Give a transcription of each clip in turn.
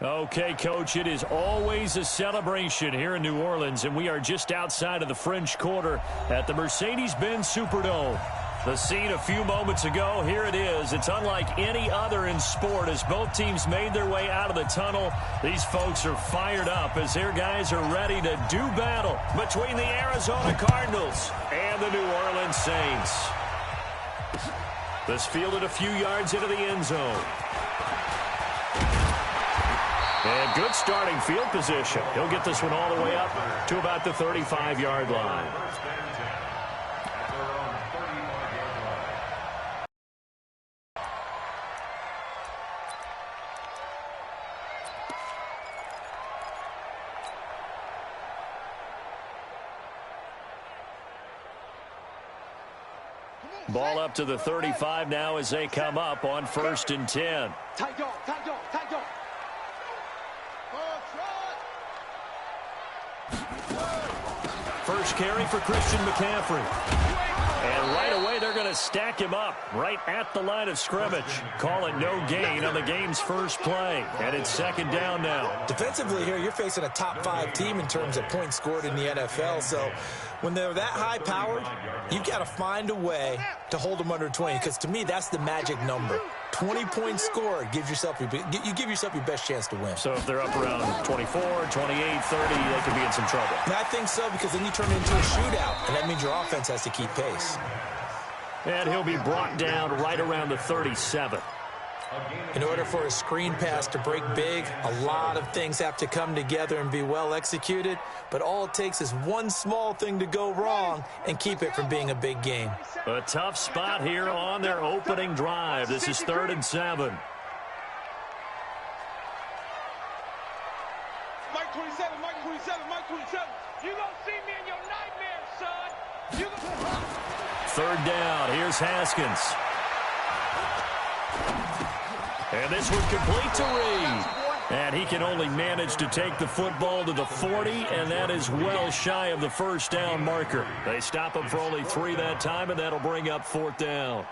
Okay, Coach, it is always a celebration here in New Orleans, and we are just outside of the French Quarter at the Mercedes-Benz Superdome. The scene a few moments ago, here it is. It's unlike any other in sport as both teams made their way out of the tunnel. These folks are fired up as their guys are ready to do battle between the Arizona Cardinals and the New Orleans Saints. This fielded a few yards into the end zone. And good starting field position. He'll get this one all the way up to about the 35-yard line. Ball up to the 35 now as they come up on 1st and 10. Tight dog, tight dog, tight dog. First carry for Christian McCaffrey. And right away, they're going to stack him up right at the line of scrimmage. Call it no gain on the game's first play. And it's 2nd down now. Defensively here, you're facing a top-5 team in terms of points scored in the NFL. So when they're that high-powered, you've got to find a way to hold them under 20. Because to me, that's the magic number. 20 points scored, you give yourself your best chance to win. So if they're up around 24, 28, 30, they could be in some trouble. And I think so, because then you turn it into a shootout, and that means your offense has to keep pace. And he'll be brought down right around the 37. In order for a screen pass to break big, a lot of things have to come together and be well executed, but all it takes is one small thing to go wrong and keep it from being a big game. A tough spot here on their opening drive. This is 3rd and 7. Mike 27, Mike 27, Mike 27. You gonna see me in your nightmares, son. You gonna... 3rd down. Here's Haskins. And this one complete to Reed. And he can only manage to take the football to the 40, and that is well shy of the 1st down marker. They stop him for only 3 that time, and that'll bring up 4th down.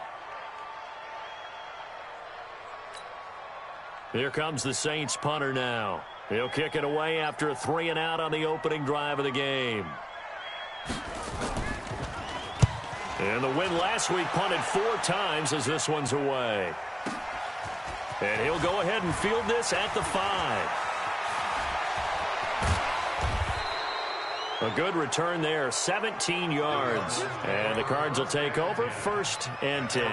Here comes the Saints punter now. He'll kick it away after a 3-and-out on the opening drive of the game. And the win last week punted 4 times as this one's away. And he'll go ahead and field this at the 5. A good return there, 17 yards. And the Cards will take over 1st and 10.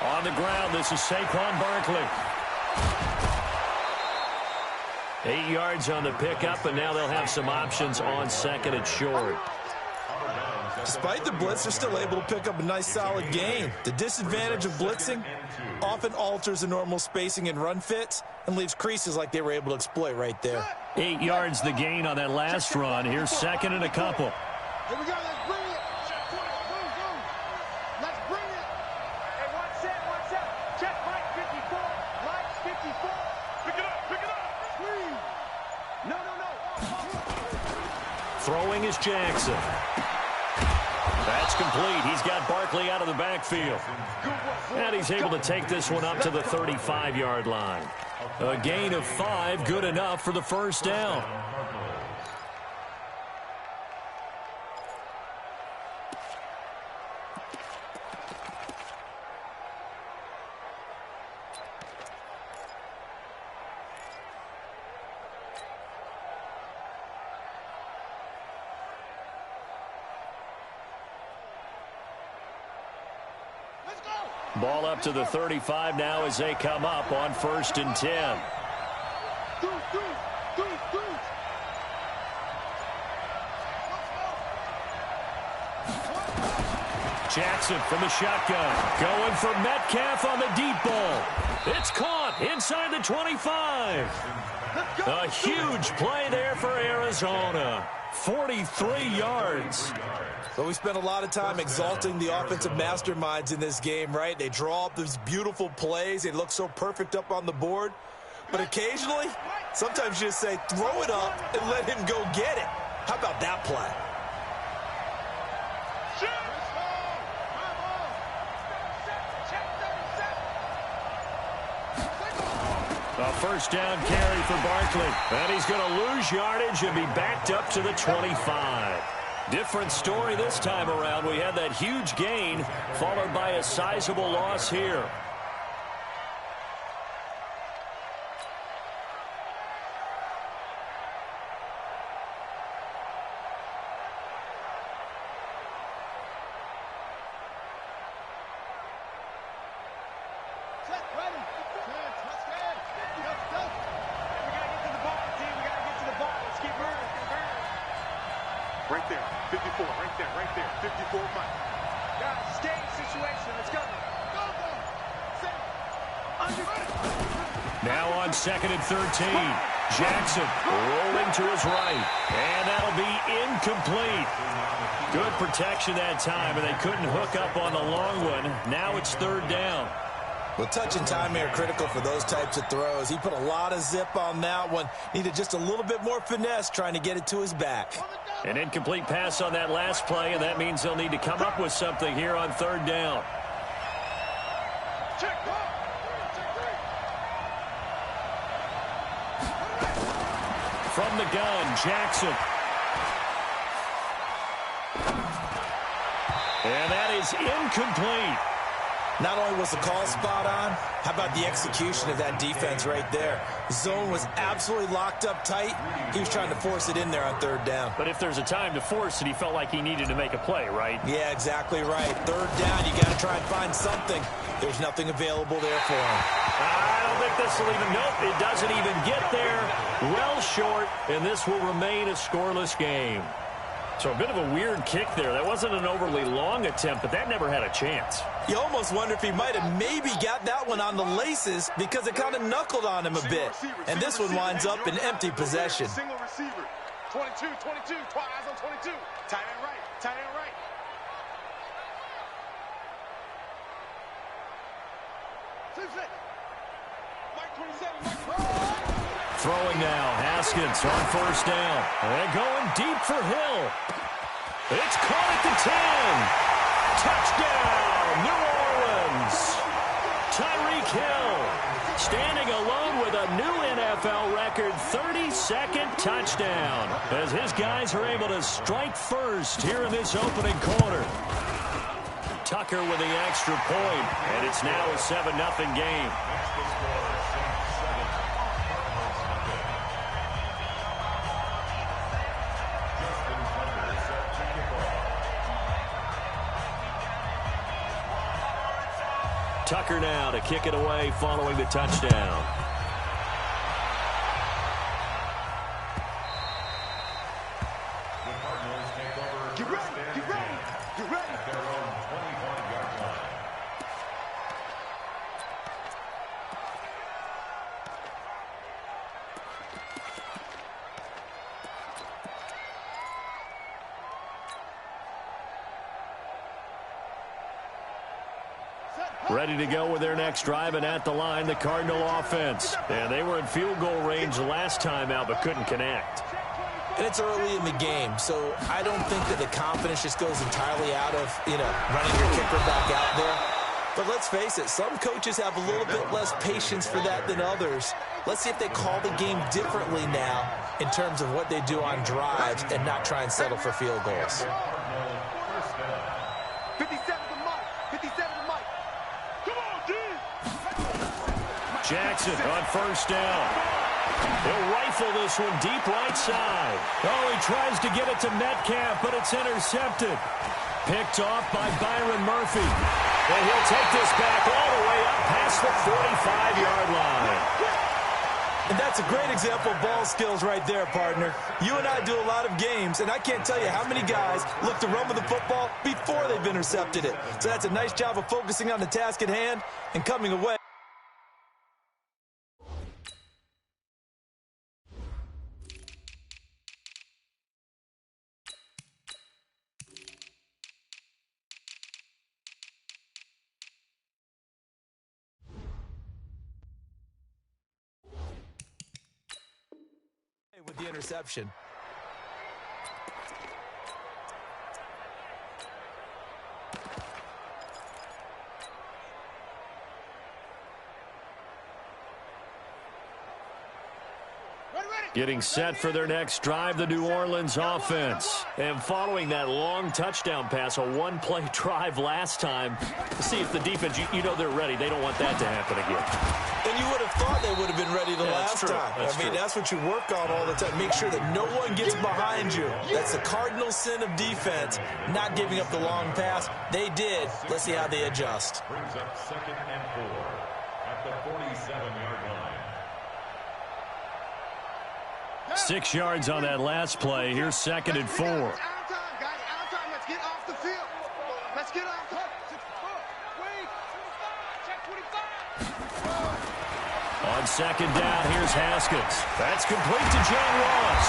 On the ground, this is Saquon Barkley. 8 yards on the pickup, and now they'll have some options on 2nd and short. Despite the blitz, they're still able to pick up a nice, solid gain. The disadvantage of blitzing often alters the normal spacing and run fits and leaves creases like they were able to exploit right there. 8 yards the gain on that last run. Here's 2nd and a couple. Here we go, let's bring it. Let's bring it. Hey, one set. Check Mike 54. Mike 54. Pick it up. Please. No. Throwing is Jackson. That's complete. He's got Barkley out of the backfield. And he's able to take this one up to the 35-yard line. A gain of 5, good enough for the 1st down. Ball up to the 35 now as they come up on 1st and 10. Jackson from the shotgun. Going for Metcalf on the deep ball. It's caught inside the 25. A huge play there for Arizona. 43 yards. So we spent a lot of time exalting the offensive masterminds in this game, right? They draw up these beautiful plays. They look so perfect up on the board. But occasionally, sometimes you just say, throw it up and let him go get it. How about that play? A first down carry for Barkley. And he's going to lose yardage and be backed up to the 25. Different story this time around. We had that huge gain followed by a sizable loss here. Right there, 54, right there, 54 Mike. Guys, game situation, let's go. Now on 2nd and 13. Jackson rolling to his right. And that'll be incomplete. Good protection that time, and they couldn't hook up on the long one. Now it's 3rd down. Well, touch and time are critical for those types of throws. He put a lot of zip on that one. Needed just a little bit more finesse trying to get it to his back. An incomplete pass on that last play, and that means they'll need to come up with something here on 3rd down. From the gun, Jackson. And that is incomplete. Not only was the call spot on, how about the execution of that defense right there? Zone was absolutely locked up tight. He was trying to force it in there on 3rd down. But if there's a time to force it, he felt like he needed to make a play, right? Yeah, exactly right. 3rd down, you got to try and find something. There's nothing available there for him. I don't think this will even, nope, it doesn't even get there. Well short, and this will remain a scoreless game. So a bit of a weird kick there. That wasn't an overly long attempt, but that never had a chance. You almost wonder if he might have maybe got that one on the laces because it kind of knuckled on him a bit. And this one winds up in empty possession. Single receiver. 22, 22, eyes on 22. Tight end right, tight end right. Mike 27, Mike. Throwing now, Haskins on 1st down. And going deep for Hill. It's caught at the 10. Touchdown, New Orleans. Tyreek Hill standing alone with a new NFL record 32nd touchdown as his guys are able to strike first here in this opening quarter. Tucker with the extra point, and it's now a 7-0 game. Tucker now to kick it away following the touchdown. Get ready, get ready, get ready. Ready to go with their next drive, and at the line, the Cardinal offense. And they were in field goal range last time out, but couldn't connect. And it's early in the game, so I don't think that the confidence just goes entirely out of, running your kicker back out there. But let's face it, some coaches have a little bit less patience for that than others. Let's see if they call the game differently now in terms of what they do on drives and not try and settle for field goals. 57 to Mike, 57 to Mike. Come on, D. Jackson on 1st down. He'll rifle this one deep right side. Oh, he tries to get it to Metcalf, but it's intercepted. Picked off by Byron Murphy. And he'll take this back all the way up past the 45-yard line. And that's a great example of ball skills right there, partner. You and I do a lot of games, and I can't tell you how many guys look to run with the football before they've intercepted it. So that's a nice job of focusing on the task at hand and coming away. With the interception. Getting set for their next drive, the New Orleans offense. And following that long touchdown pass, a one-play drive last time, to see if the defense, you know they're ready. They don't want that to happen again. And you would have thought they would have been ready the last time. That's what you work on all the time. Make sure that no one gets behind you. That's the cardinal sin of defense, not giving up the long pass. They did. Let's see how they adjust. Brings up 2nd and 4 at the 47-yard line. 6 yards on that last play. Here's 2nd and 4. Let's get off the field. Let's get off. On 2nd down, here's Haskins. That's complete to John Ross.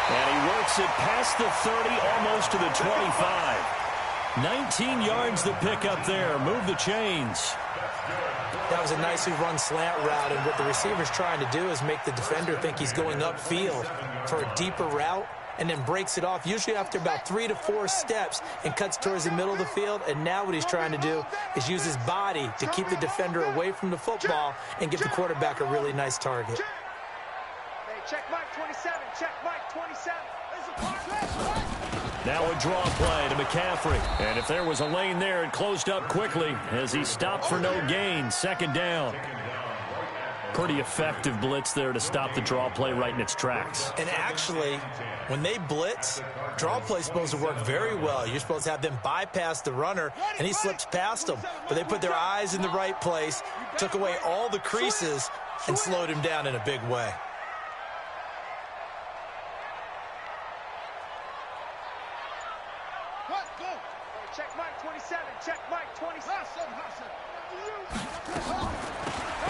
And he works it past the 30, almost to the 25. 19 yards the pick up there. Move the chains. That was a nicely run slant route, and what the receiver's trying to do is make the defender think he's going upfield for a deeper route, and then breaks it off, usually after about 3 to 4 steps, and cuts towards the middle of the field. And now what he's trying to do is use his body to keep the defender away from the football and give the quarterback a really nice target. Hey, check Mike 27. Check Mike 27. Now a draw play to McCaffrey. And if there was a lane there, it closed up quickly as he stopped for no gain. 2nd down. Pretty effective blitz there to stop the draw play right in its tracks. And actually, when they blitz, draw play's supposed to work very well. You're supposed to have them bypass the runner, and he slips past them. But they put their eyes in the right place, took away all the creases, and slowed him down in a big way. Check Mike 27. Check Mike 27.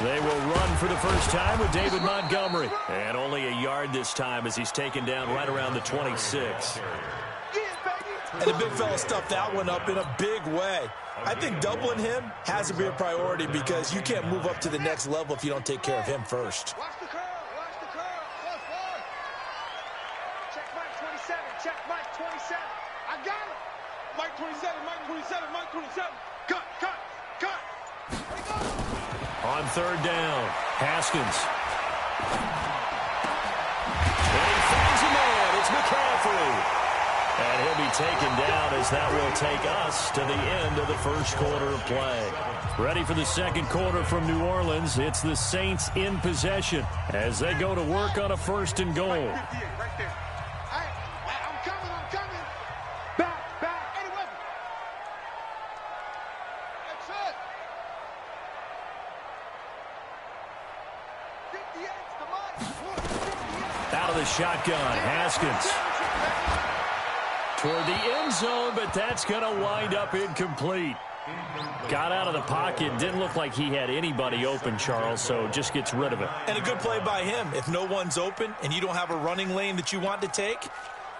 They will run for the first time with David Montgomery. And only a yard this time as he's taken down right around the 26. And the big fella stuffed that one up in a big way. I think doubling him has to be a priority because you can't move up to the next level if you don't take care of him first. Watch the curl. Watch the curl. Check Mike 27. Check Mike 27. I got it. Mike 27. Mike 27. Mike 27. Cut. Cut. Cut. On 3rd down, Haskins. And he finds a man. It's McCaffrey. And he'll be taken down as that will take us to the end of the first quarter of play. Ready for the 2nd quarter from New Orleans. It's the Saints in possession as they go to work on a 1st and goal. Right there. I'm coming. I'm coming. Back. Back. Any weapon. That's it. 58's the money. Out of the shotgun, Haskins. Toward the end zone, but that's going to wind up incomplete. Got out of the pocket. Didn't look like he had anybody open, Charles, so just gets rid of it. And a good play by him. If no one's open and you don't have a running lane that you want to take,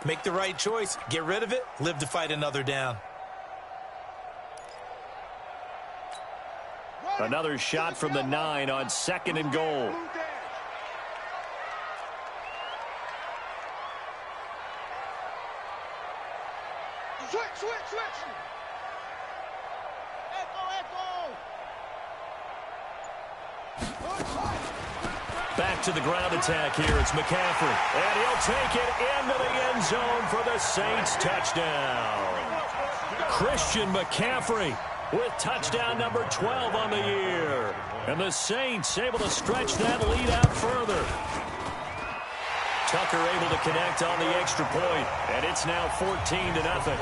make the right choice. Get rid of it. Live to fight another down. Another shot from the 9 on 2nd and goal. Switch. Back to the ground attack here. It's McCaffrey. And he'll take it into the end zone for the Saints touchdown. Christian McCaffrey with touchdown number 12 on the year. And the Saints able to stretch that lead out further. Tucker able to connect on the extra point. And it's now 14-0.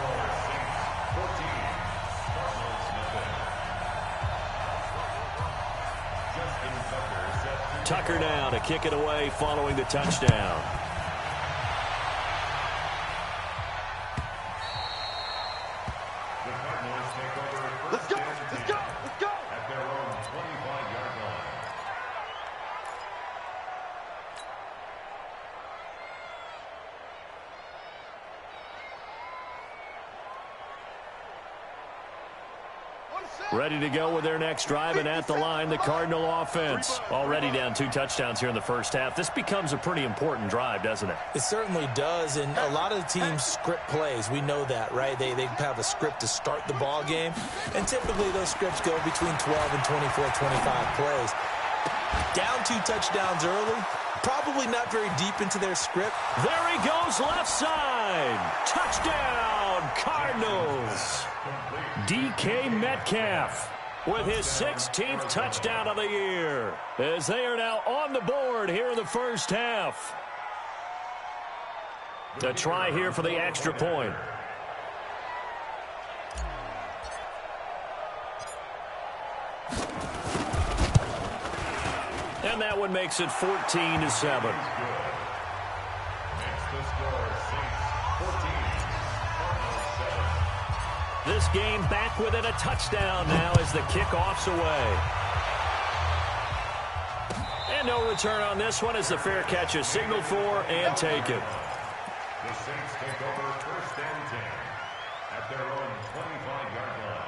Tucker now to kick it away following the touchdown. Let's go, let's go, let's go. At their own 25-yard line. Ready to go with their next drive, and at the line, the Cardinal offense. Already down 2 touchdowns here in the first half. This becomes a pretty important drive, doesn't it? It certainly does, and a lot of the teams script plays. We know that, right? They have a script to start the ball game, and typically those scripts go between 12 and 24, 25 plays. Down 2 touchdowns early, probably not very deep into their script. There he goes, left side. Touchdown, Cardinals. DK Metcalf with his 16th touchdown of the year, as they are now on the board here in the first half. A try here for the extra point. And that one makes it 14-7. This game back within a touchdown now as the kickoff's away. And no return on this one as the fair catch is signaled for and taken. The Saints take over first and 10 at their own 25-yard line.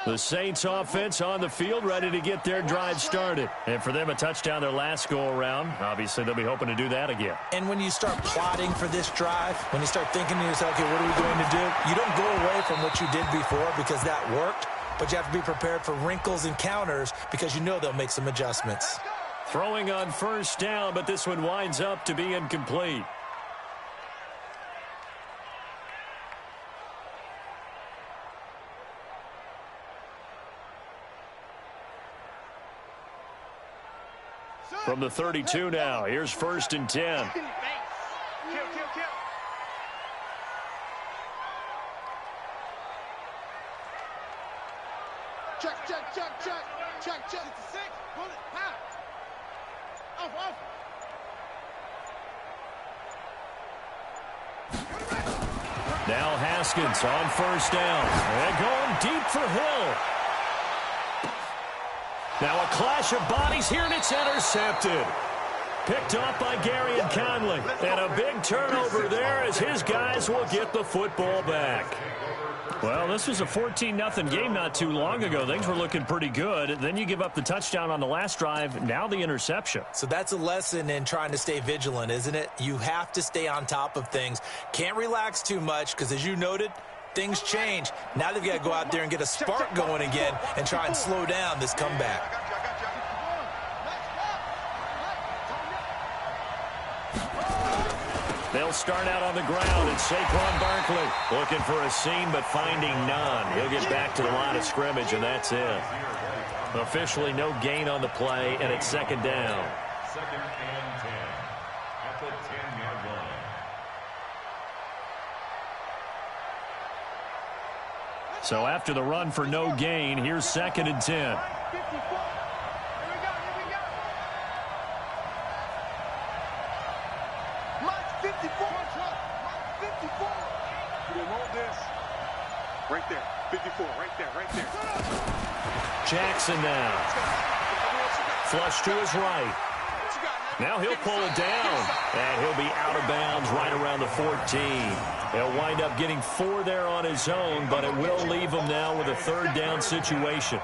The Saints offense on the field ready to get their drive started. And for them, a touchdown their last go-around. Obviously, they'll be hoping to do that again. And when you start plotting for this drive, when you start thinking to yourself, okay, what are we going to do? You don't go away from what you did before because that worked, but you have to be prepared for wrinkles and counters because you know they'll make some adjustments. Throwing on first down, but this one winds up to be incomplete. From the 32 now, here's first and 10. Kill. Check. It's a 6. Pull it. Pow. Off. Now Haskins on first down. And going deep for Hill. Now a clash of bodies here, and it's intercepted. Picked off by Gary and Conley. And a big turnover there as his guys will get the football back. Well, this was a 14-0 game not too long ago. Things were looking pretty good. Then you give up the touchdown on the last drive. Now the interception. So that's a lesson in trying to stay vigilant, isn't it? You have to stay on top of things. Can't relax too much because, as you noted, things change. Now they've got to go out there and get a spark going again and try and slow down this comeback. They'll start out on the ground, and Saquon Barkley looking for a seam but finding none. He'll get back to the line of scrimmage, and that's it. Officially no gain on the play, and it's second down. Second and 10 at the 10-yard line. So after the run for no gain, here's second and 10. 54. Mike 54. Mike 54. We hold this. Right there. 54. Right there. Jackson now. Flush to his right. Now he'll pull it down, and he'll be out of bounds right around the 14. He'll wind up getting 4 there on his own, but it will leave him now with a third down situation.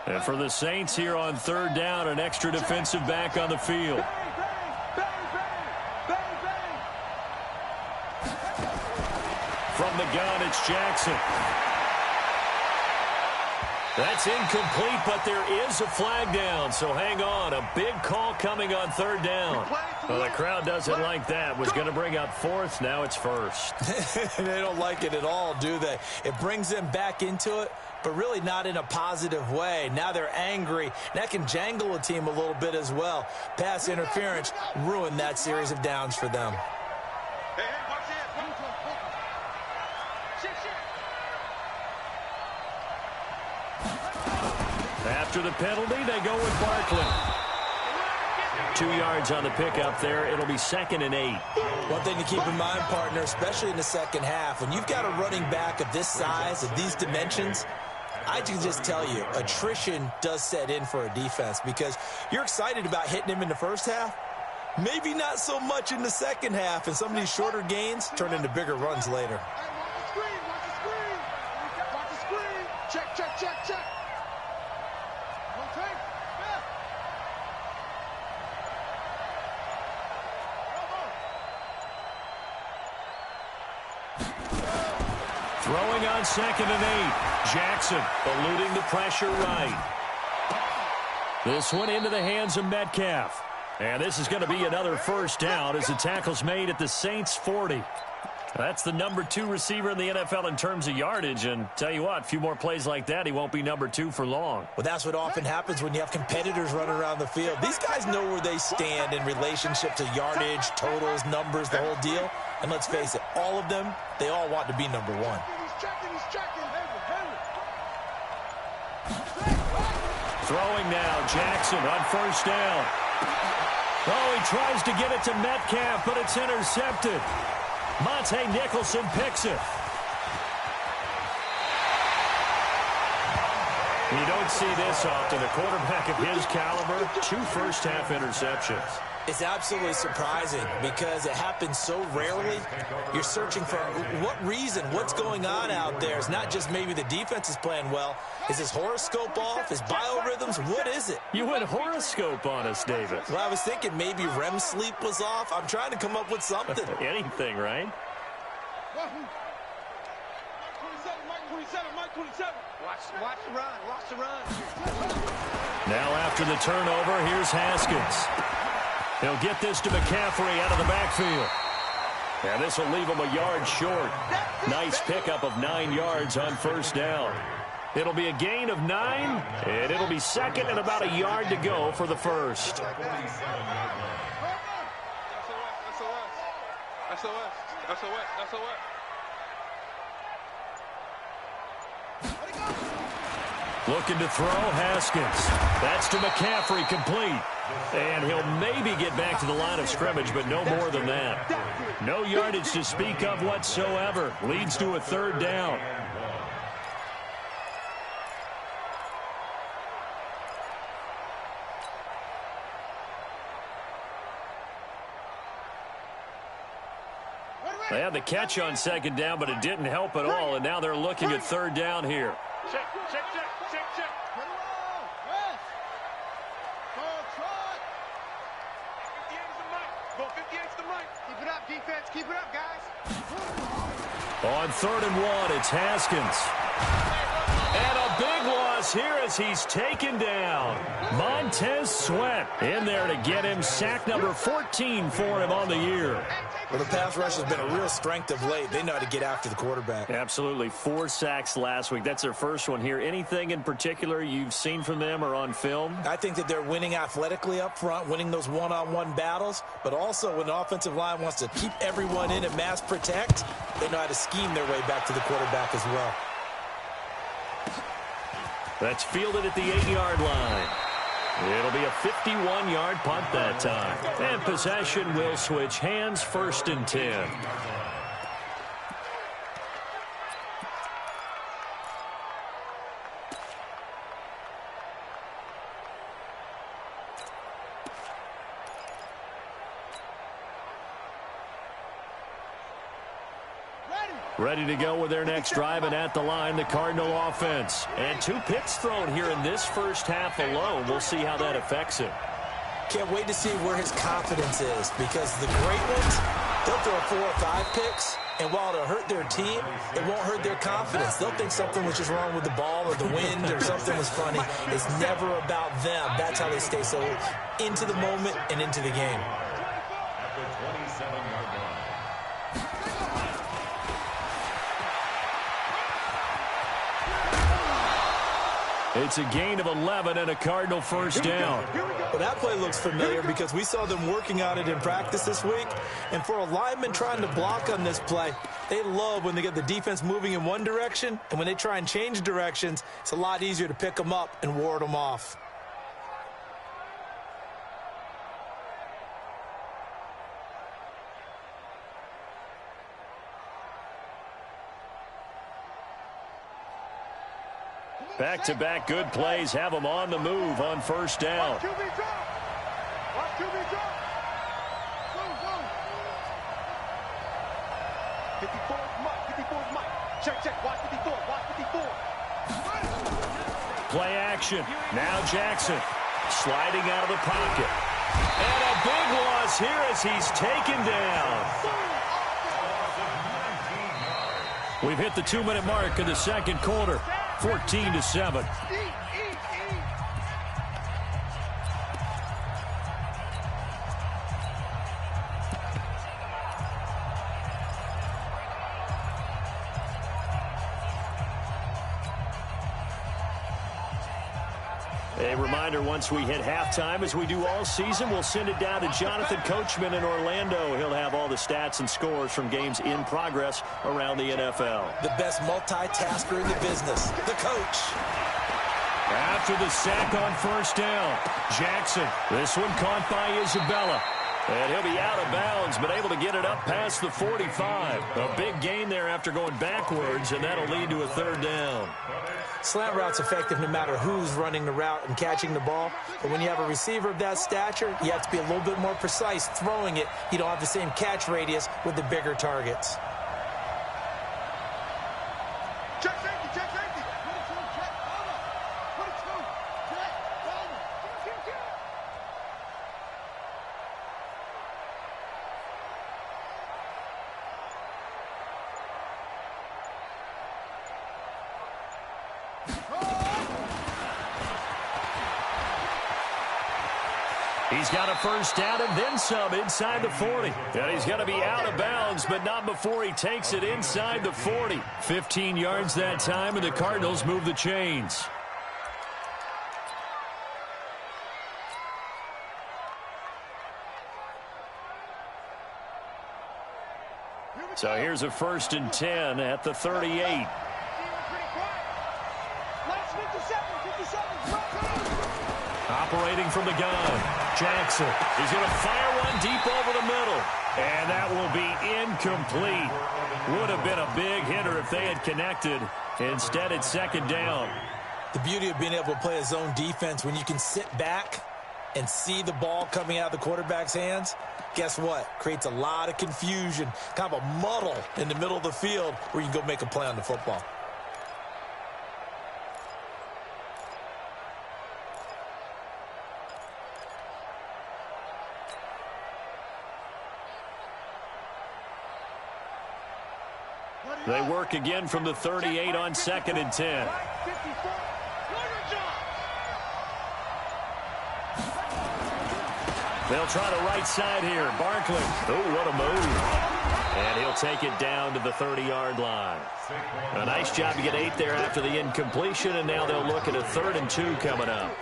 And for the Saints here on third down, an extra defensive back on the field. From the gun, it's Jackson. That's incomplete, but there is a flag down, so hang on. A big call coming on third down. Well, the crowd doesn't like that. Was going to bring up fourth. Now it's first. They don't like it at all, do they? It brings them back into it, but really not in a positive way. Now they're angry. That can jangle a team a little bit as well. Pass interference ruined that series of downs for them. Hey, watch this. After the penalty, they go with Barkley. 2 yards on the pickup there. It'll be 2nd and 8. One thing to keep in mind, partner, especially in the second half, when you've got a running back of this size, of these dimensions, I can just tell you, attrition does set in for a defense because you're excited about hitting him in the first half. Maybe not so much in the second half, and some of these shorter gains turn into bigger runs later. Watch the screen. Watch the screen. Check. Okay. Throwing on 2nd and 8. Jackson eluding the pressure right. This one into the hands of Metcalf. And this is going to be another first down as the tackle's made at the Saints 40. That's the number 2 receiver in the NFL in terms of yardage. And tell you what, a few more plays like that, he won't be number 2 for long. Well, that's what often happens when you have competitors running around the field. These guys know where they stand in relationship to yardage, totals, numbers, the whole deal. And let's face it, all of them, they all want to be number 1. He's checking. Throwing now, Jackson on first down. Oh, he tries to get it to Metcalf, but it's intercepted. Monte Nicholson picks it. You don't see this often. A quarterback of his caliber, 2 first-half interceptions. It's absolutely surprising because it happens so rarely. You're searching for what reason, what's going on out there. It's not just maybe the defense is playing well. Is his horoscope off? His biorhythms? What is it? You went horoscope on us, David. Well, I was thinking maybe REM sleep was off. I'm trying to come up with something. Anything, right? Mike 27. Watch the run. Now after the turnover, here's Haskins. He'll get this to McCaffrey out of the backfield. And this will leave him a yard short. Nice pickup of 9 yards on first down. It'll be a gain of 9, and it'll be 2nd and about a yard to go for the first. SOS. Looking to throw, Haskins. That's to McCaffrey, complete. And he'll maybe get back to the line of scrimmage, but no more than that. No yardage to speak of whatsoever. Leads to a 3rd down. They had the catch on 2nd down, but it didn't help at all, and now they're looking at 3rd down here. Check. Go 58's the mic. Keep it up, defense. Keep it up, guys. On 3rd and 1, it's Haskins. And a big loss here as he's taken down. Montez Sweat in there to get him. Sack number 14 for him on the year. Well, the pass rush has been a real strength of late. They know how to get after the quarterback. Absolutely. 4 sacks last week. That's their first one here. Anything in particular you've seen from them or on film? I think that they're winning athletically up front, winning those one-on-one battles, but also when the offensive line wants to keep everyone in and mass protect, they know how to scheme their way back to the quarterback as well. That's fielded at the 8-yard line. It'll be a 51-yard punt that time. And possession will switch hands, 1st and 10. Ready to go with their next drive, and at the line, the Cardinal offense. And 2 picks thrown here in this first half alone. We'll see how that affects him. Can't wait to see where his confidence is, because the great ones, They'll throw 4 or 5 picks, and while it'll hurt their team, it won't hurt their confidence. They'll think something was just wrong with the ball or the wind or something was funny. It's never about them. That's how they stay so into the moment and into the game. At the 27-yard line. It's a gain of 11 and a Cardinal first down. Well, that play looks familiar because we saw them working on it in practice this week. And for a lineman trying to block on this play, they love when they get the defense moving in one direction. And when they try and change directions, it's a lot easier to pick them up and ward them off. Back-to-back good plays have them on the move on first down. Watch QB drop. Watch QB drop. Go, go. 54 is Mike. 54 is Mike. Check, check. Watch 54. Watch 54. Play action. Now Jackson sliding out of the pocket. And a big loss here as he's taken down. We've hit the 2-minute mark in the second quarter. 14-7. A reminder, once we hit halftime, as we do all season, we'll send it down to Jonathan Coachman in Orlando. He'll have all the stats and scores from games in progress around the NFL. The best multitasker in the business, the coach. After the sack on first down, Jackson. This one caught by Isabella. And he'll be out of bounds, but able to get it up past the 45. A big gain there after going backwards, and that'll lead to a third down. Slant route's effective no matter who's running the route and catching the ball. But when you have a receiver of that stature, you have to be a little bit more precise throwing it. You don't have the same catch radius with the bigger targets. Check safety, check safety. Put it through, check, hold up. Put it through, check, hold up. Check. He's got a first down and then some inside the 40. And he's going to be out of bounds, but not before he takes it inside the 40. 15 yards that time, and the Cardinals move the chains. So here's a 1st and 10 at the 38. Last 57. Operating from the gun, Jackson is going to fire one deep over the middle. And that will be incomplete. Would have been a big hitter if they had connected. Instead, it's second down. The beauty of being able to play a zone defense when you can sit back and see the ball coming out of the quarterback's hands, guess what? Creates a lot of confusion, kind of a muddle in the middle of the field where you can go make a play on the football. They work again from the 38 on 2nd and 10. They'll try the right side here. Barkley. Oh, what a move. And he'll take it down to the 30-yard line. A nice job to get 8 there after the incompletion, and now they'll look at a 3rd and 2 coming up.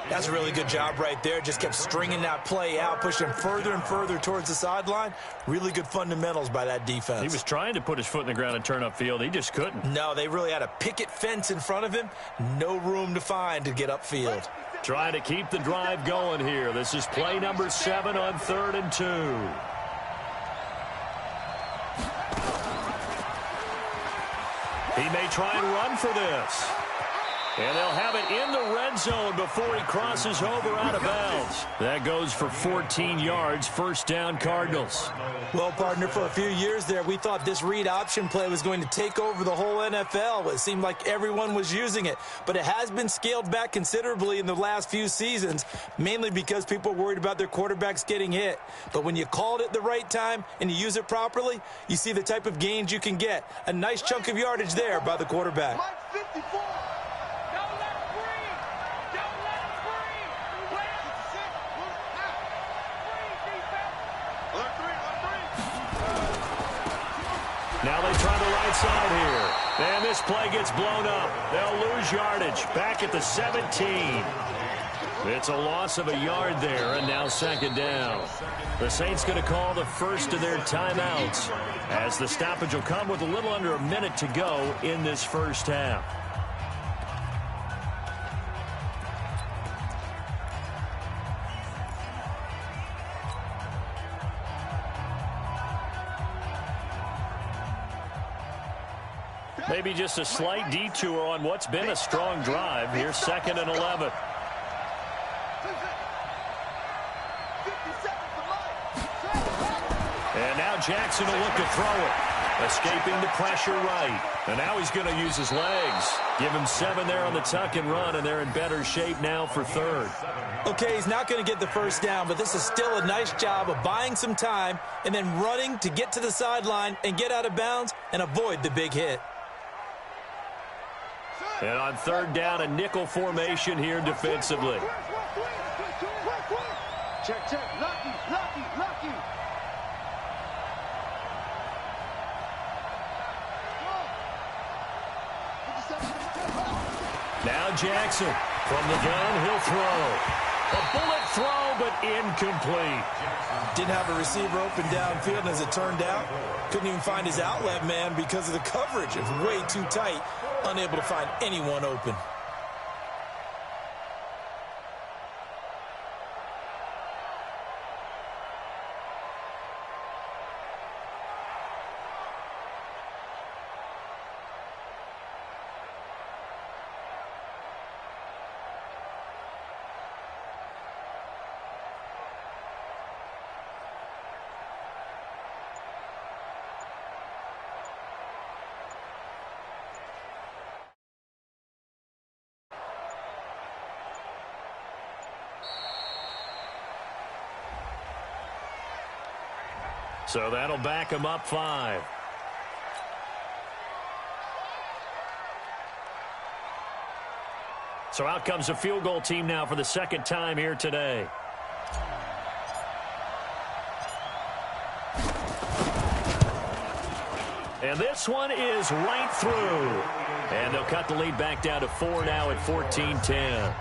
That's a really good job right there. Just kept stringing that play out, pushing him further and further towards the sideline. Really good fundamentals by that defense. He was trying to put his foot in the ground and turn upfield. He just couldn't. No, they really had a picket fence in front of him. No room to find to get upfield. Trying to keep the drive going here. This is play number 7 on 3rd and 2. He may try and run for this. And they'll have it in the red end zone before he crosses over out of bounds. That goes for 14 yards, first down Cardinals. Well, partner, for a few years there, we thought this read option play was going to take over the whole NFL. It seemed like everyone was using it, but it has been scaled back considerably in the last few seasons, mainly because people are worried about their quarterbacks getting hit. But when you call it at the right time and you use it properly, you see the type of gains you can get. A nice chunk of yardage there by the quarterback. Mike 54. Don't let him breathe. Don't let him breathe. Wait. 66. Breathe, defense. Alert 3. Now they try the right side here. And this play gets blown up. They'll lose yardage. Back at the 17. It's a loss of a yard there, and now second down. The Saints going to call the first of their timeouts, as the stoppage will come with a little under a minute to go in this first half. Maybe just a slight detour on what's been a strong drive here, 2nd and 11. And now Jackson will look to throw it. Escaping the pressure right. And now he's going to use his legs. Give him 7 there on the tuck and run, and they're in better shape now for 3rd. Okay, he's not going to get the first down, but this is still a nice job of buying some time and then running to get to the sideline and get out of bounds and avoid the big hit. And on 3rd down, a nickel formation here defensively. Check, check. Lucky, lucky, lucky. Now Jackson from the gun, he'll throw. A bullet throw, but incomplete. Didn't have a receiver open downfield, and as it turned out, couldn't even find his outlet man because of the coverage. It was way too tight, unable to find anyone open. So that'll back him up 5. So out comes a field goal team now for the 2nd time here today. And this one is right through. And they'll cut the lead back down to 4 now at 14-10.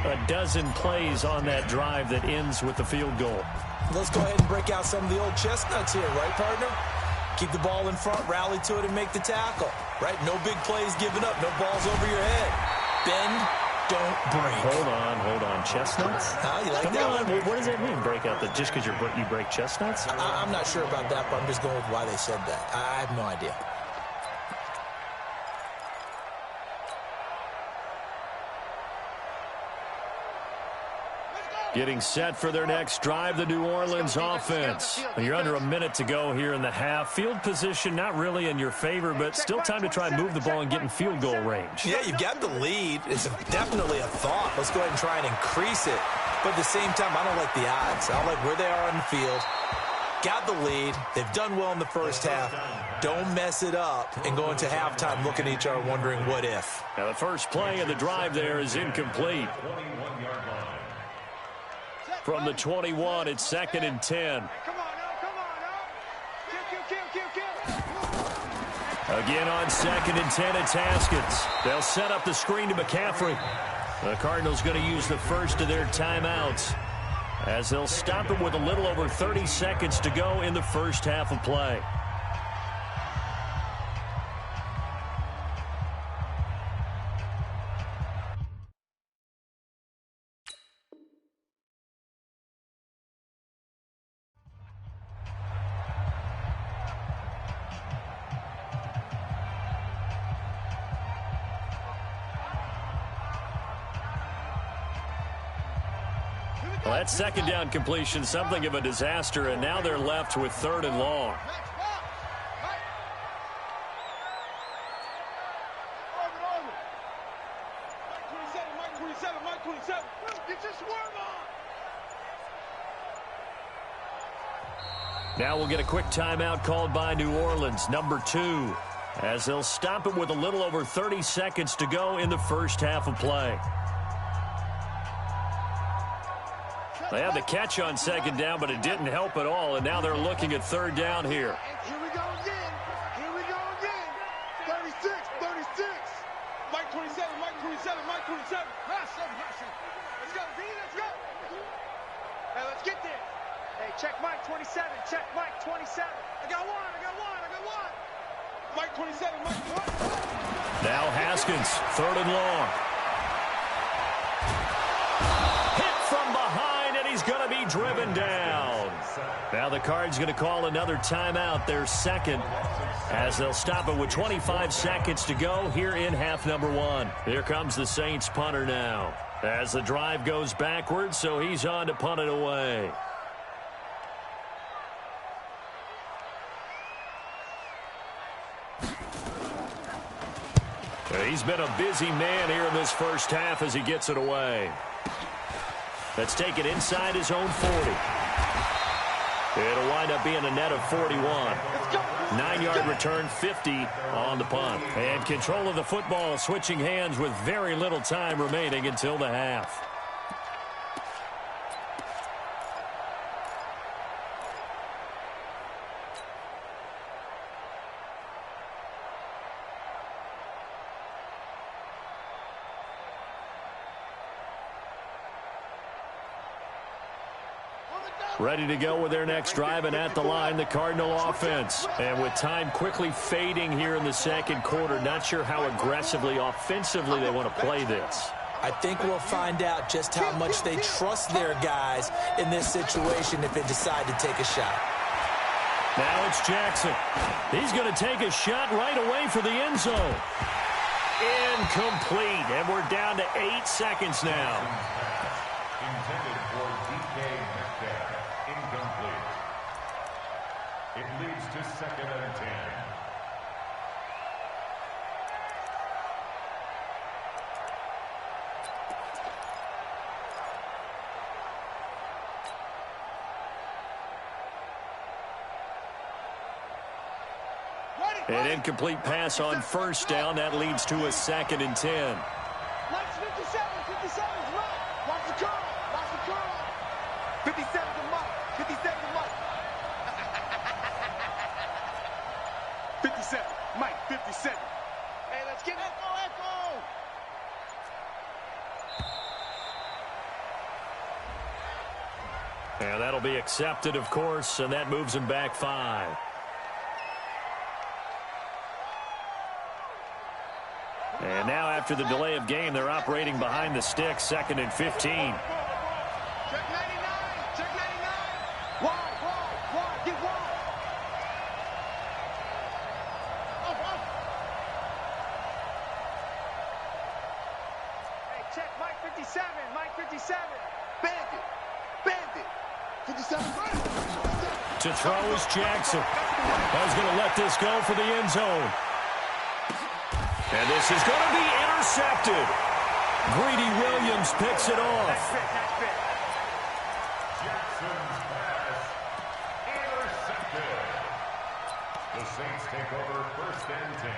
A dozen plays on that drive that ends with the field goal. Let's go ahead and break out some of the old chestnuts here, right, partner? Keep the ball in front, rally to it, and make the tackle, right? No big plays given up, no balls over your head. Bend, don't break. Hold on. Chestnuts? You like Come that on. one? What does that mean, break out? Just because you break chestnuts? I'm not sure about that, but I'm just going with why they said that. I have no idea. Getting set for their next drive, the New Orleans offense. You're under a minute to go here in the half. Field position not really in your favor, but still time to try and move the ball and get in field goal range. Yeah, you've got the lead. It's definitely a thought. Let's go ahead and try and increase it. But at the same time, I don't like the odds. I don't like where they are on the field. Got the lead. They've done well in the first half. Don't mess it up and go into halftime looking at each other wondering what if. Now the first play of the drive there is incomplete. From the 21, it's 2nd and 10. Come on now. Kill. Again on 2nd and 10, it's Haskins. They'll set up the screen to McCaffrey. The Cardinals going to use the first of their timeouts, as they'll stop it with a little over 30 seconds to go in the first half of play. Well, that second down completion, something of a disaster, and now they're left with 3rd and long. Now we'll get a quick timeout called by New Orleans, number 2, as they'll stop it with a little over 30 seconds to go in the first half of play. They had the catch on 2nd down, but it didn't help at all, and now they're looking at 3rd down here. Here we go again. Here we go again. 36, 36. Mike 27, Mike 27, Mike 27. Let's go, D, let's go. Hey, let's get there. Hey, check Mike 27, check Mike 27. I got one. Mike 27, Mike 27. Now Haskins, 3rd and long. Hit from behind, and he's going to be driven down. Now the Cards going to call another timeout, their 2nd, as they'll stop it with 25 seconds to go here in half number 1. Here comes the Saints punter now, as the drive goes backwards, so he's on to punt it away. He's been a busy man here in this first half as he gets it away. Let's take it inside his own 40. It'll wind up being a net of 41. 9-yard return, 50 on the punt. And control of the football switching hands with very little time remaining until the half. Ready to go with their next drive, and at the line, the Cardinal offense. And with time quickly fading here in the 2nd quarter, not sure how aggressively, offensively they want to play this. I think we'll find out just how much they trust their guys in this situation if they decide to take a shot. Now it's Jackson. He's going to take a shot right away for the end zone. Incomplete, and we're down to 8 seconds now. Intended for DK Metcalf. Incomplete. It leads to 2nd and 10. An incomplete pass on 1st down. That leads to a 2nd and 10. Mike's 57, 57's right. Watch the curl, watch the curl. 57 to Mike, 57 to Mike. 57, Mike, 57. Hey, let's get it. Echo. And that'll be accepted, of course, and that moves him back 5. And now after the delay of game, they're operating behind the sticks, 2nd and 15. Check 99, check 99. Wide, get wide. Up. Hey, check Mike 57, Mike 57. Bandit. 57 right. To throw is Jackson. He's going to let this go for the end zone. And this is going to be intercepted. Greedy Williams picks it off. Nice fit. Jackson's pass intercepted. The Saints take over 1st and 10.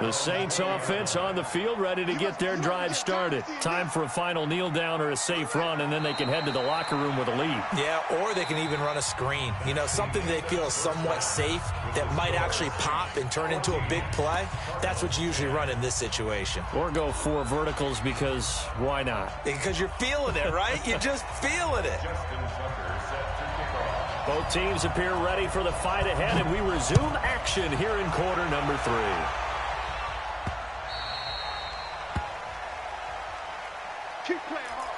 The Saints offense on the field, ready to get their drive started. Time for a final kneel down or a safe run, and then they can head to the locker room with a lead. Yeah, or they can even run a screen. You know, something they feel is somewhat safe that might actually pop and turn into a big play. That's what you usually run in this situation. Or go 4 verticals, because why not? Because you're feeling it, right? You're just feeling it. Justin Tucker set to kick off. Both teams appear ready for the fight ahead, and we resume action here in quarter number 3. Keep playing hard.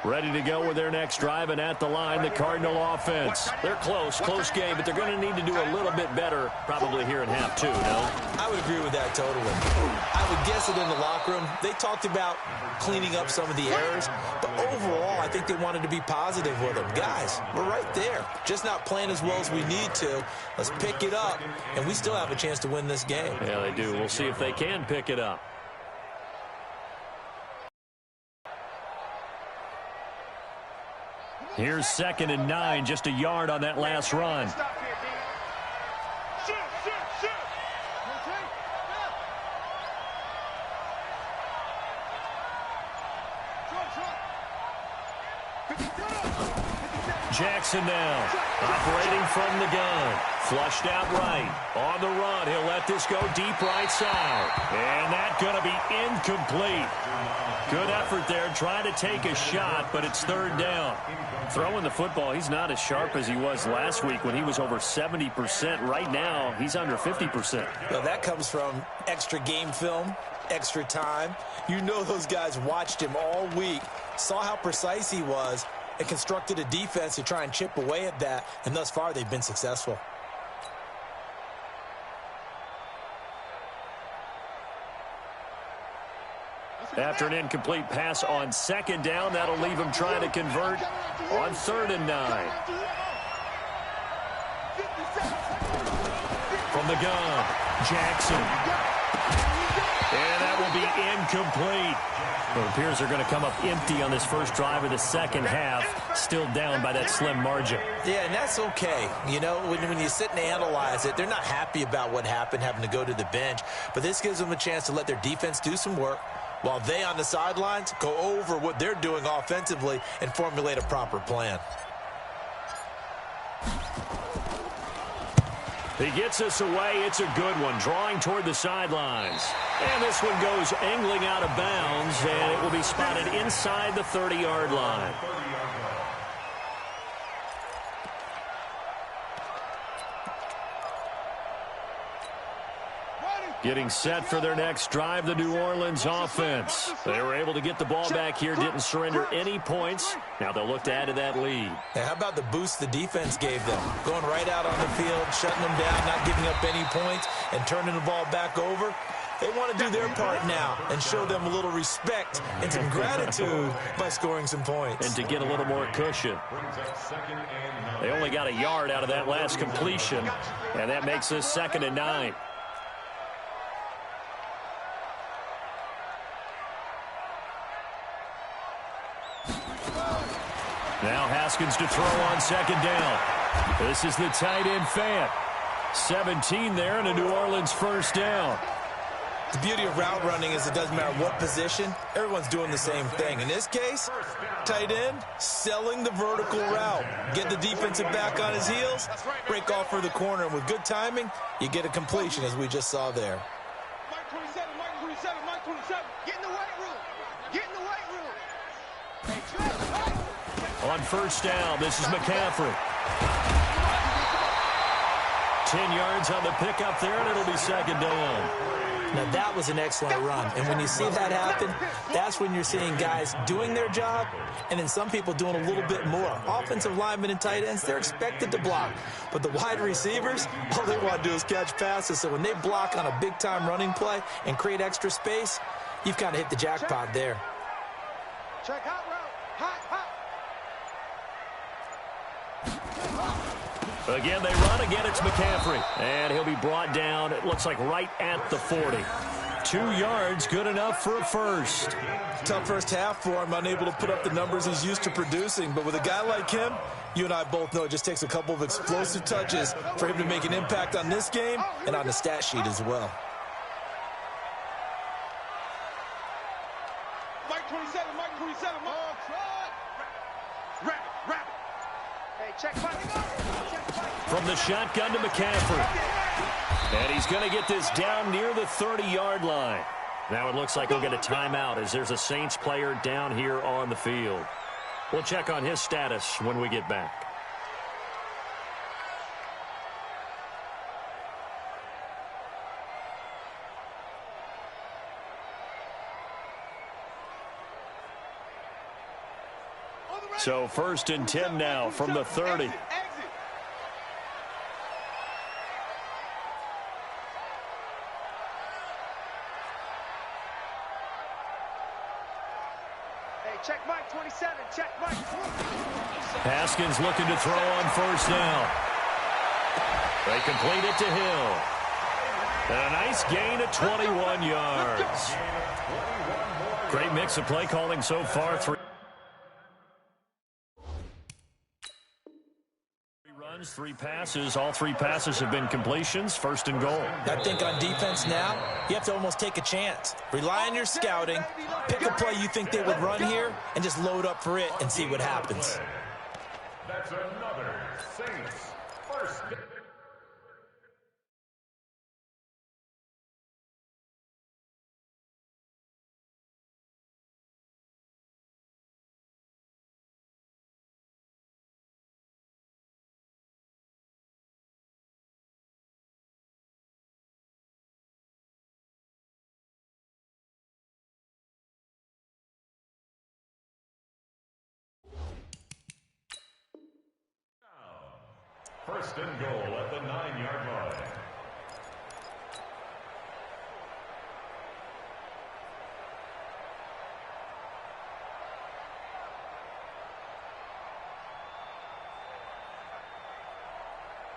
Ready to go with their next drive, and at the line, the Cardinal offense. They're close game, but they're going to need to do a little bit better probably here in half 2, no? I would agree with that totally. I would guess it in the locker room. They talked about cleaning up some of the errors, but overall, I think they wanted to be positive with them. Guys, we're right there. Just not playing as well as we need to. Let's pick it up, and we still have a chance to win this game. Yeah, they do. We'll see if they can pick it up. Here's 2nd and 9, just a yard on that last run. Jackson now, operating from the gun. Flushed out right. On the run, he'll let this go deep right side. And that's going to be incomplete. Good effort there, trying to take a shot, but it's 3rd down. Throwing the football, he's not as sharp as he was last week when he was over 70%. Right now, he's under 50%. Well, that comes from extra game film, extra time. You know those guys watched him all week, saw how precise he was, and constructed a defense to try and chip away at that, and thus far they've been successful. After an incomplete pass on 2nd down, that'll leave him trying to convert on 3rd and 9. From the gun, Jackson. And that will be incomplete. Well, it appears they're going to come up empty on this first drive of the second half, still down by that slim margin. Yeah, and that's okay. You know, when you sit and analyze it, they're not happy about what happened, having to go to the bench. But this gives them a chance to let their defense do some work, while they on the sidelines go over what they're doing offensively and formulate a proper plan. He gets us away. It's a good one, drawing toward the sidelines. And this one goes angling out of bounds, and it will be spotted inside the 30-yard line. Getting set for their next drive, the New Orleans offense. They were able to get the ball back here, didn't surrender any points. Now they'll look to add to that lead. And how about the boost the defense gave them? Going right out on the field, shutting them down, not giving up any points, and turning the ball back over. They want to do their part now and show them a little respect and some gratitude by scoring some points. And to get a little more cushion. They only got a yard out of that last completion, and that makes this 2nd and 9. Now Haskins to throw on 2nd down. This is the tight end Fant. 17 there and a New Orleans first down. The beauty of route running is it doesn't matter what position, everyone's doing the same thing. In this case, tight end, selling the vertical route. Get the defensive back on his heels, break off for the corner, and with good timing, you get a completion as we just saw there. Mike 27, Mike 27, Mike 27. Get in the weight room. Get in the weight room. On first down, this is McCaffrey. 10 yards on the pickup there, and it'll be 2nd down. Now, that was an excellent run. And when you see that happen, that's when you're seeing guys doing their job and then some people doing a little bit more. Offensive linemen and tight ends, they're expected to block. But the wide receivers, all they want to do is catch passes. So when they block on a big-time running play and create extra space, you've kind of hit the jackpot there. Check hot route. Hot, hot. Again, they run. Again, it's McCaffrey. And he'll be brought down, it looks like right at the 40. 2 yards, good enough for a first. Tough first half for him, unable to put up the numbers he's used to producing. But with a guy like him, you and I both know it just takes a couple of explosive touches for him to make an impact on this game and on the stat sheet as well. Mike 27, Mike 27, Mike. Rap. Hey, check fight. From the shotgun to McCaffrey. And he's going to get this down near the 30-yard line. Now it looks like he'll get a timeout as there's a Saints player down here on the field. We'll check on his status when we get back. So 1st and 10 now from the 30. Exit. Hey, check Mike 27. Check Mike. Haskins looking to throw on 1st down. They complete it to Hill. And a nice gain of 21 yards. Great mix of play calling so far. 3 runs, 3 passes. All 3 passes have been completions. 1st and goal. I think on defense now, you have to almost take a chance. Rely on your scouting. Pick a play you think they would run here and just load up for it and see what happens. That's another Saints first down. First and goal at the 9-yard line.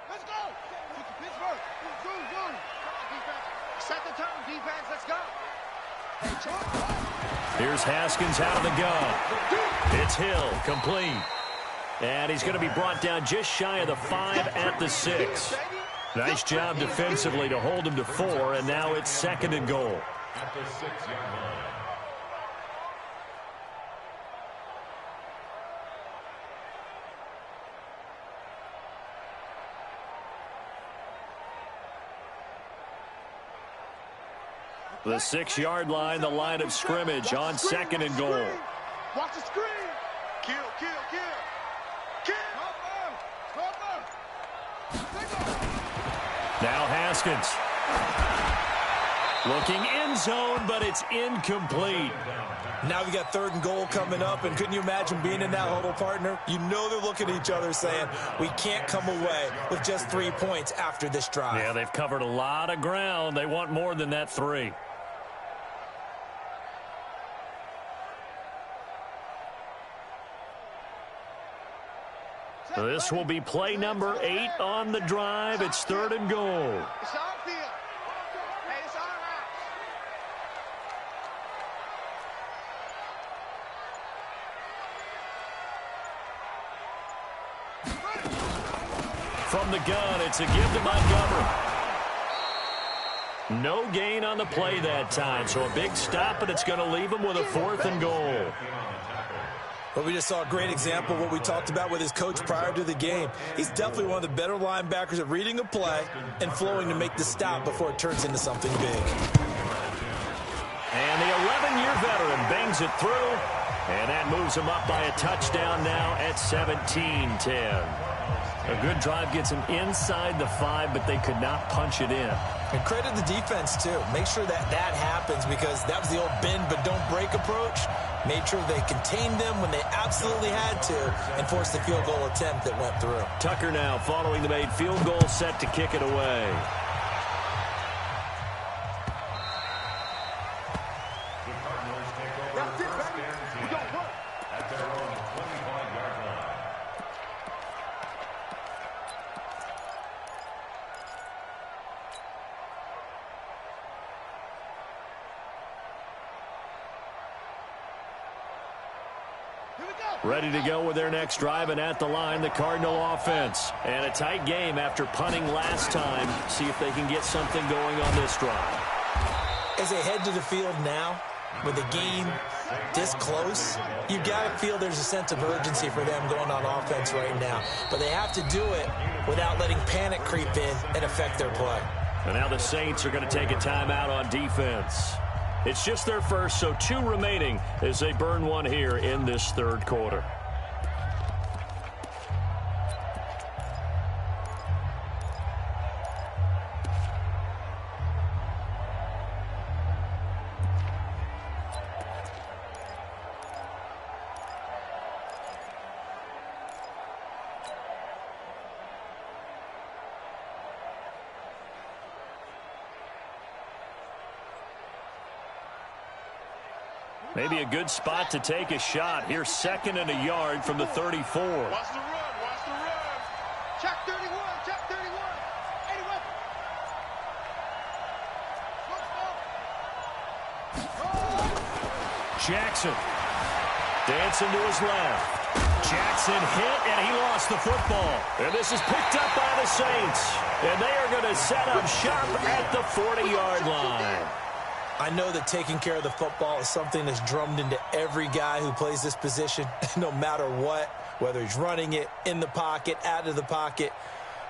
Let's go. Pittsburgh. Zoom. Come on, defense. Set the tone, defense. Let's go. Here's Haskins out of the gun. It's Hill, complete. And he's going to be brought down just shy of the 5 at the 6. Nice job defensively to hold him to 4, and now it's 2nd and goal. At the 6-yard line. The 6-yard line, the line of scrimmage on 2nd and goal. Watch the screen. Kill. Now Haskins. Looking end zone, but it's incomplete. Now we got 3rd and goal coming up, and couldn't you imagine being in that huddle, partner? You know they're looking at each other saying, we can't come away with just 3 points after this drive. Yeah, they've covered a lot of ground. They want more than that 3. This will be play number 8 on the drive. It's 3rd and goal. It's our field. Hey, it's our house. From the gun, it's a give to Montgomery. No gain on the play that time, so a big stop, but it's going to leave him with a 4th and goal. But we just saw a great example of what we talked about with his coach prior to the game. He's definitely one of the better linebackers at reading a play and flowing to make the stop before it turns into something big. And the 11-year veteran bangs it through, and that moves him up by a touchdown now at 17-10. A good drive gets him inside the 5, but they could not punch it in. And credit the defense, too. Make sure that happens, because that was the old bend but don't break approach. Made sure they contained them when they absolutely had to and forced the field goal attempt that went through. Tucker now following the made field goal, set to kick it away. The Cardinals take over first and 10 at their own 25-yard line. Ready to go with their next drive, and at the line, the Cardinal offense. And a tight game after punting last time. See if they can get something going on this drive. As they head to the field now, with the game this close, you've got to feel there's a sense of urgency for them going on offense right now. But they have to do it without letting panic creep in and affect their play. And now the Saints are going to take a timeout on defense. It's just their first, so 2 remaining as they burn one here in this 3rd quarter. Maybe a good spot to take a shot. Here's 2nd and a yard from the 34. Watch the run. Watch the run. Check 31. Check 31. 81. Jackson dancing to his left. Jackson hit, and he lost the football. And this is picked up by the Saints. And they are going to set up shop at the 40-yard line. I know that taking care of the football is something that's drummed into every guy who plays this position, no matter what, whether he's running it, in the pocket, out of the pocket.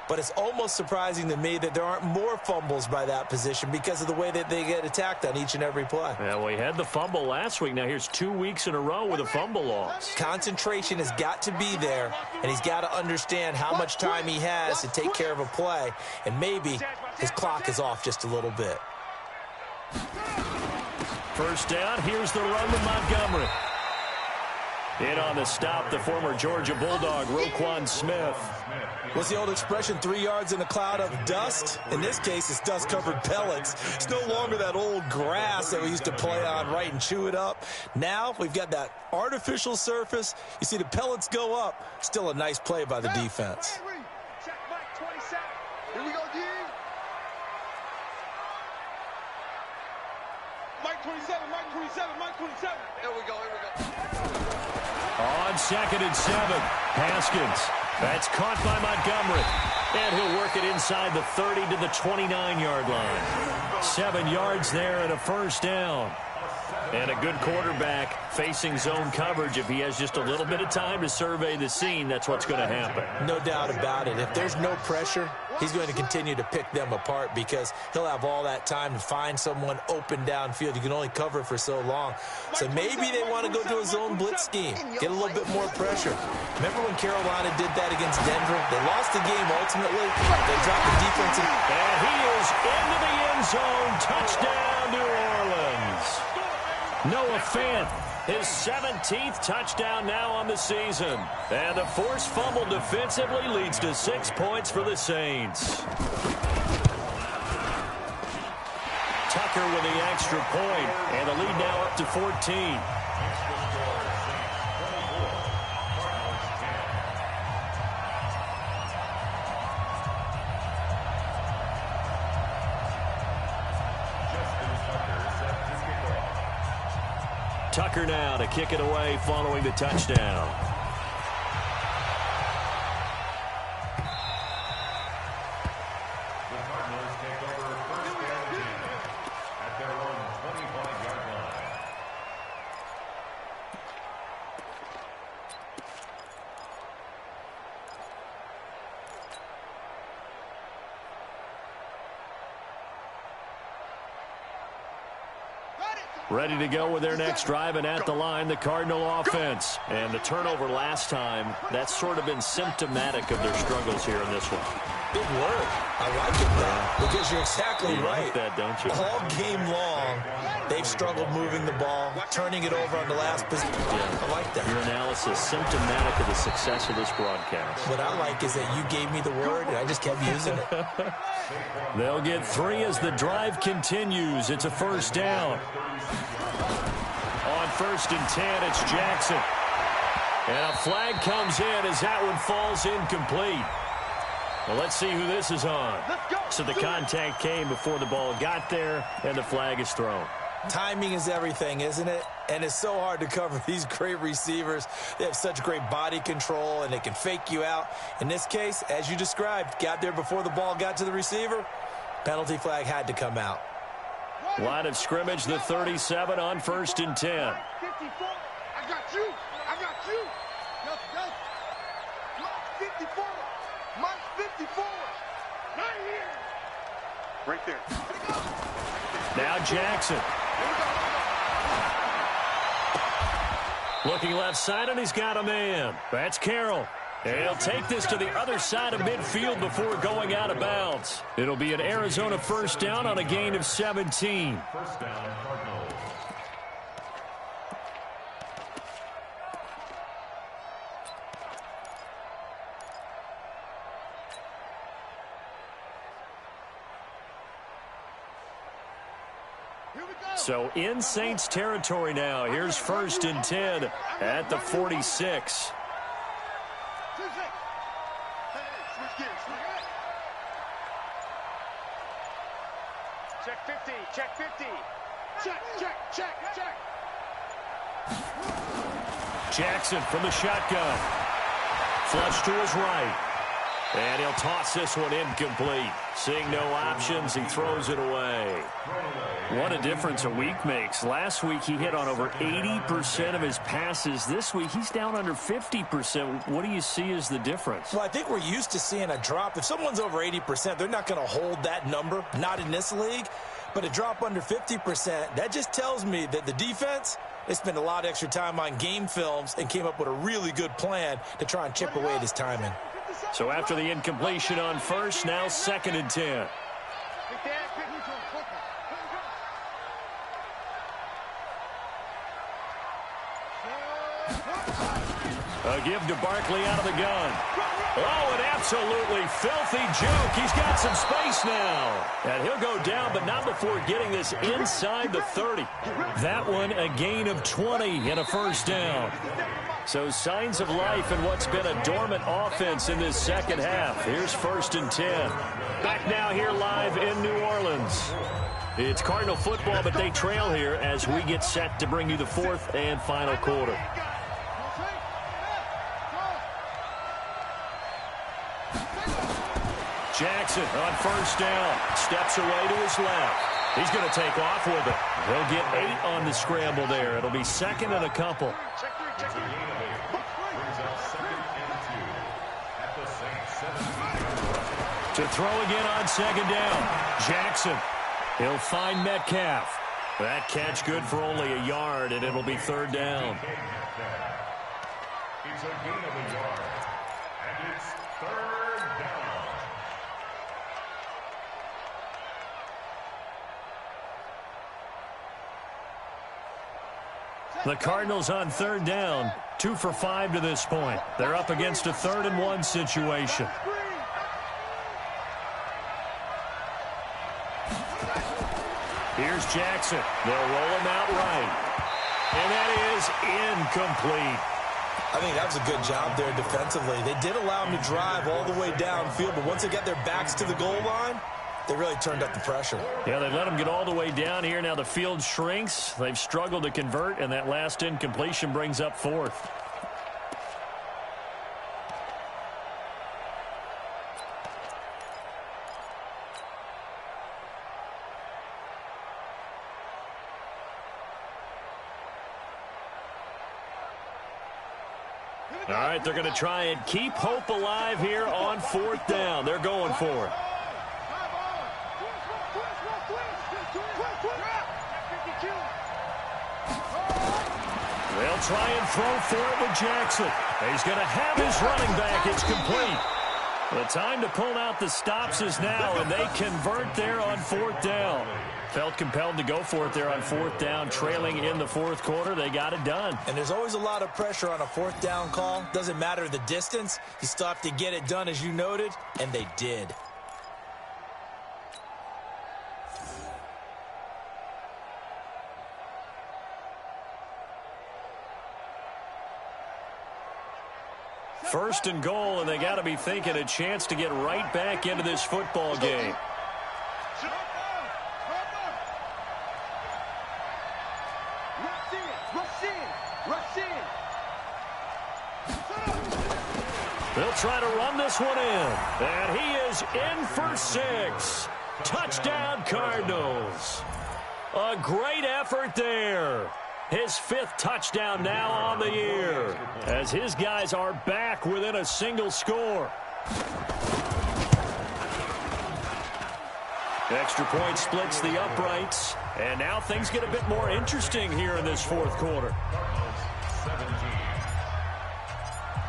But it's almost surprising to me that there aren't more fumbles by that position because of the way that they get attacked on each and every play. Yeah, we had the fumble last week. Now here's 2 weeks in a row with a fumble loss. Concentration has got to be there, and he's got to understand how much time he has to take care of a play, and maybe his clock is off just a little bit. First down, here's the run with Montgomery. In on the stop, the former Georgia Bulldog, Roquan Smith. What's the old expression, 3 yards in a cloud of dust? In this case, it's dust-covered pellets. It's no longer that old grass that we used to play on, right, and chew it up. Now we've got that artificial surface. You see the pellets go up. Still a nice play by the defense. Check Mike 27. Here we go, D. Mike 27, Mike 27, Mike 27. Here we go, here we go. On 2nd and 7, Haskins. That's caught by Montgomery. And he'll work it inside the 30 to the 29-yard line. 7 yards there and a first down. And a good quarterback facing zone coverage. If he has just a little bit of time to survey the scene, that's what's going to happen. No doubt about it. If there's no pressure, he's going to continue to pick them apart because he'll have all that time to find someone open downfield. You can only cover for so long. So maybe they want to go to a zone blitz scheme, get a little bit more pressure. Remember when Carolina did that against Denver? They lost the game ultimately. They dropped the defense. And he is into the end zone. Touchdown, New Orleans. Noah Fant, his 17th touchdown now on the season. And the forced fumble defensively leads to 6 points for the Saints. Tucker with the extra point, and the lead now up to 14. Tucker now to kick it away following the touchdown. The Cardinals take over first and 10 at their own 25-yard line. Ready to go with their next drive, and at the line, the Cardinal offense. And the turnover last time, that's sort of been symptomatic of their struggles here in this one. Big word. I like it, though, because you're exactly right. Like that, don't you? All game long, they've struggled moving the ball, turning it over on the last position. Yeah. I like that. Your analysis symptomatic of the success of this broadcast. What I like is that you gave me the word, and I just kept using it. They'll get 3 as the drive continues. It's a first down. On 1st and 10, it's Jackson. And a flag comes in as that one falls incomplete. Well, let's see who this is on. So the contact came before the ball got there, and the flag is thrown. Timing is everything, isn't it? And it's so hard to cover these great receivers. They have such great body control, and they can fake you out. In this case, as you described, got there before the ball got to the receiver. Penalty flag had to come out. Line of scrimmage, the 37 on 1st and 10. 54. I got you. I got you. Yes. Mike 54. Mike 54. Right here. Right there. Now Jackson. Looking left side, and he's got a man. That's Carroll. And he'll take this to the other side of midfield before going out of bounds. It'll be an Arizona first down on a gain of 17. First down, Cardinals. Here we go. So in Saints territory now. Here's 1st and 10 at the 46. Check 50, check 50. Check. Jackson from the shotgun. Flush to his right. And he'll toss this one incomplete. Seeing no options, he throws it away. What a difference a week makes. Last week, he hit on over 80% of his passes. This week, he's down under 50%. What do you see as the difference? Well, I think we're used to seeing a drop. If someone's over 80%, they're not going to hold that number, not in this league. But a drop under 50%, that just tells me that the defense, they spent a lot of extra time on game films and came up with a really good plan to try and chip away at his timing. So after the incompletion on 1st, now 2nd and 10. A give to Barkley out of the gun. Oh, an absolutely filthy juke. He's got some space now. And he'll go down, but not before getting this inside the 30. That one a gain of 20 and a 1st down. So signs of life in what's been a dormant offense in this second half. Here's 1st and 10. Back now here live in New Orleans. It's Cardinal football, but they trail here as we get set to bring you the 4th and final quarter. Jackson on 1st down. Steps away to his left. He's going to take off with it. He'll get 8 on the scramble there. It'll be 2nd and a couple. To throw again on 2nd down. Jackson. He'll find Metcalf. That catch good for only a yard, and it'll be 3rd down. It's a gain of a yard, and it's 3rd down. The Cardinals on 3rd down, 2 for 5 to this point. They're up against a 3rd and 1 situation. Here's Jackson. They'll roll him out right. And that is incomplete. I think that was a good job there defensively. They did allow him to drive all the way downfield, but once they got their backs to the goal line, they really turned up the pressure. Yeah, they let him get all the way down here. Now the field shrinks. They've struggled to convert, and that last incompletion brings up 4th. All right, they're going to try and keep hope alive here on 4th down. They're going for it. They'll try and throw for it with Jackson. He's going to have his running back. It's complete. The time to pull out the stops is now, and they convert there on 4th down. Felt compelled to go for it there on 4th down, trailing in the 4th quarter. They got it done. And there's always a lot of pressure on a 4th down call. Doesn't matter the distance. You still have to get it done, as you noted, and they did. First and goal, and they got to be thinking a chance to get right back into this football game. They'll try to run this one in, and he is in for 6. Touchdown, Cardinals. A great effort there. His 5th touchdown now on the year, as his guys are back within a single score. Extra point splits the uprights, and now things get a bit more interesting here in this 4th quarter.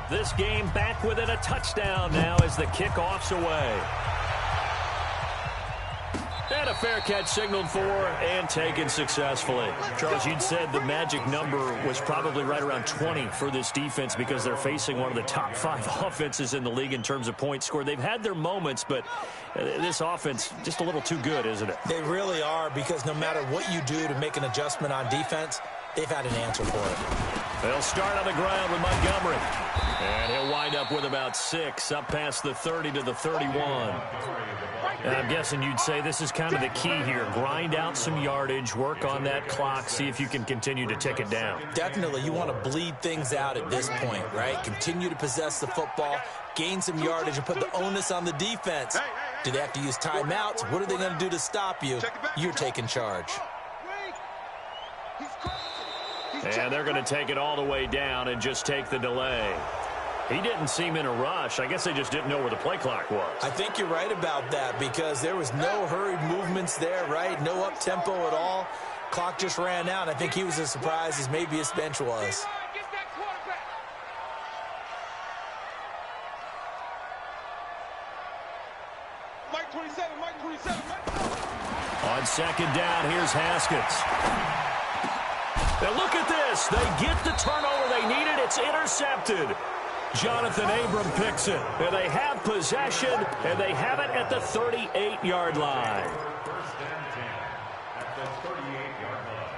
This game back within a touchdown now as the kickoff's away. And a fair catch signaled for and taken successfully. Charles, you'd said the magic number was probably right around 20 for this defense because they're facing one of the top 5 offenses in the league in terms of points scored. They've had their moments, but this offense just a little too good, isn't it? They really are, because no matter what you do to make an adjustment on defense, they've had an answer for it. They'll start on the ground with Montgomery. And he'll wind up with about 6, up past the 30 to the 31. And I'm guessing you'd say this is kind of the key here. Grind out some yardage, work on that clock, see if you can continue to tick it down. Definitely, you want to bleed things out at this point, right? Continue to possess the football, gain some yardage, and put the onus on the defense. Do they have to use timeouts? What are they going to do to stop you? You're taking charge. And they're going to take it all the way down and just take the delay. He didn't seem in a rush. I guess they just didn't know where the play clock was. I think you're right about that, because there was no hurried movements there, right? No up-tempo at all. Clock just ran out. I think he was as surprised as maybe his bench was. Mike 27, Mike 27, On second down, here's Haskins. Now look at this. They get the turnover they needed. It's intercepted. Jonathan Abram picks it. And they have possession, and they have it at the 38-yard line. First and 10 at the 38-yard line.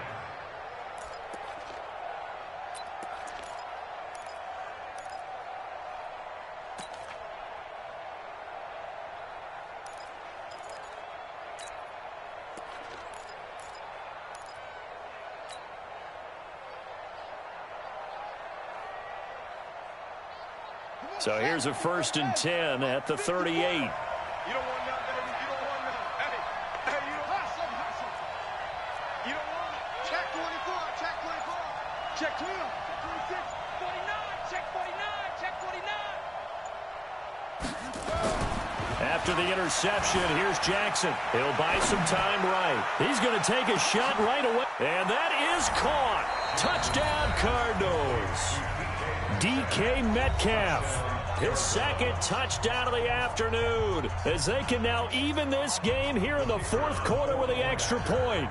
So here's a 1st and 10 at the 38. You don't want none, baby. You don't want none. Hey, you don't want some. You don't want it. Check 24. Check 24. Check 12. Check 26. 49. Check 49. Check 49. After the interception, here's Jackson. He'll buy some time right. He's going to take a shot right away. And that is caught. Touchdown, Cardinals. DK Metcalf. His 2nd touchdown of the afternoon, as they can now even this game here in the 4th quarter with the extra point.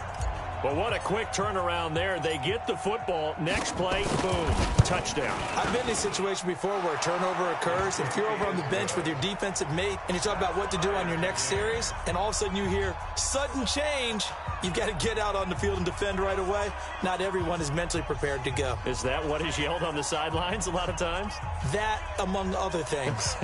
But what a quick turnaround there. They get the football. Next play, boom, touchdown. I've been in a situation before where a turnover occurs, and if you're over on the bench with your defensive mate and you talk about what to do on your next series, and all of a sudden you hear sudden change, you've got to get out on the field and defend right away. Not everyone is mentally prepared to go. Is that what is yelled on the sidelines a lot of times? That, among other things.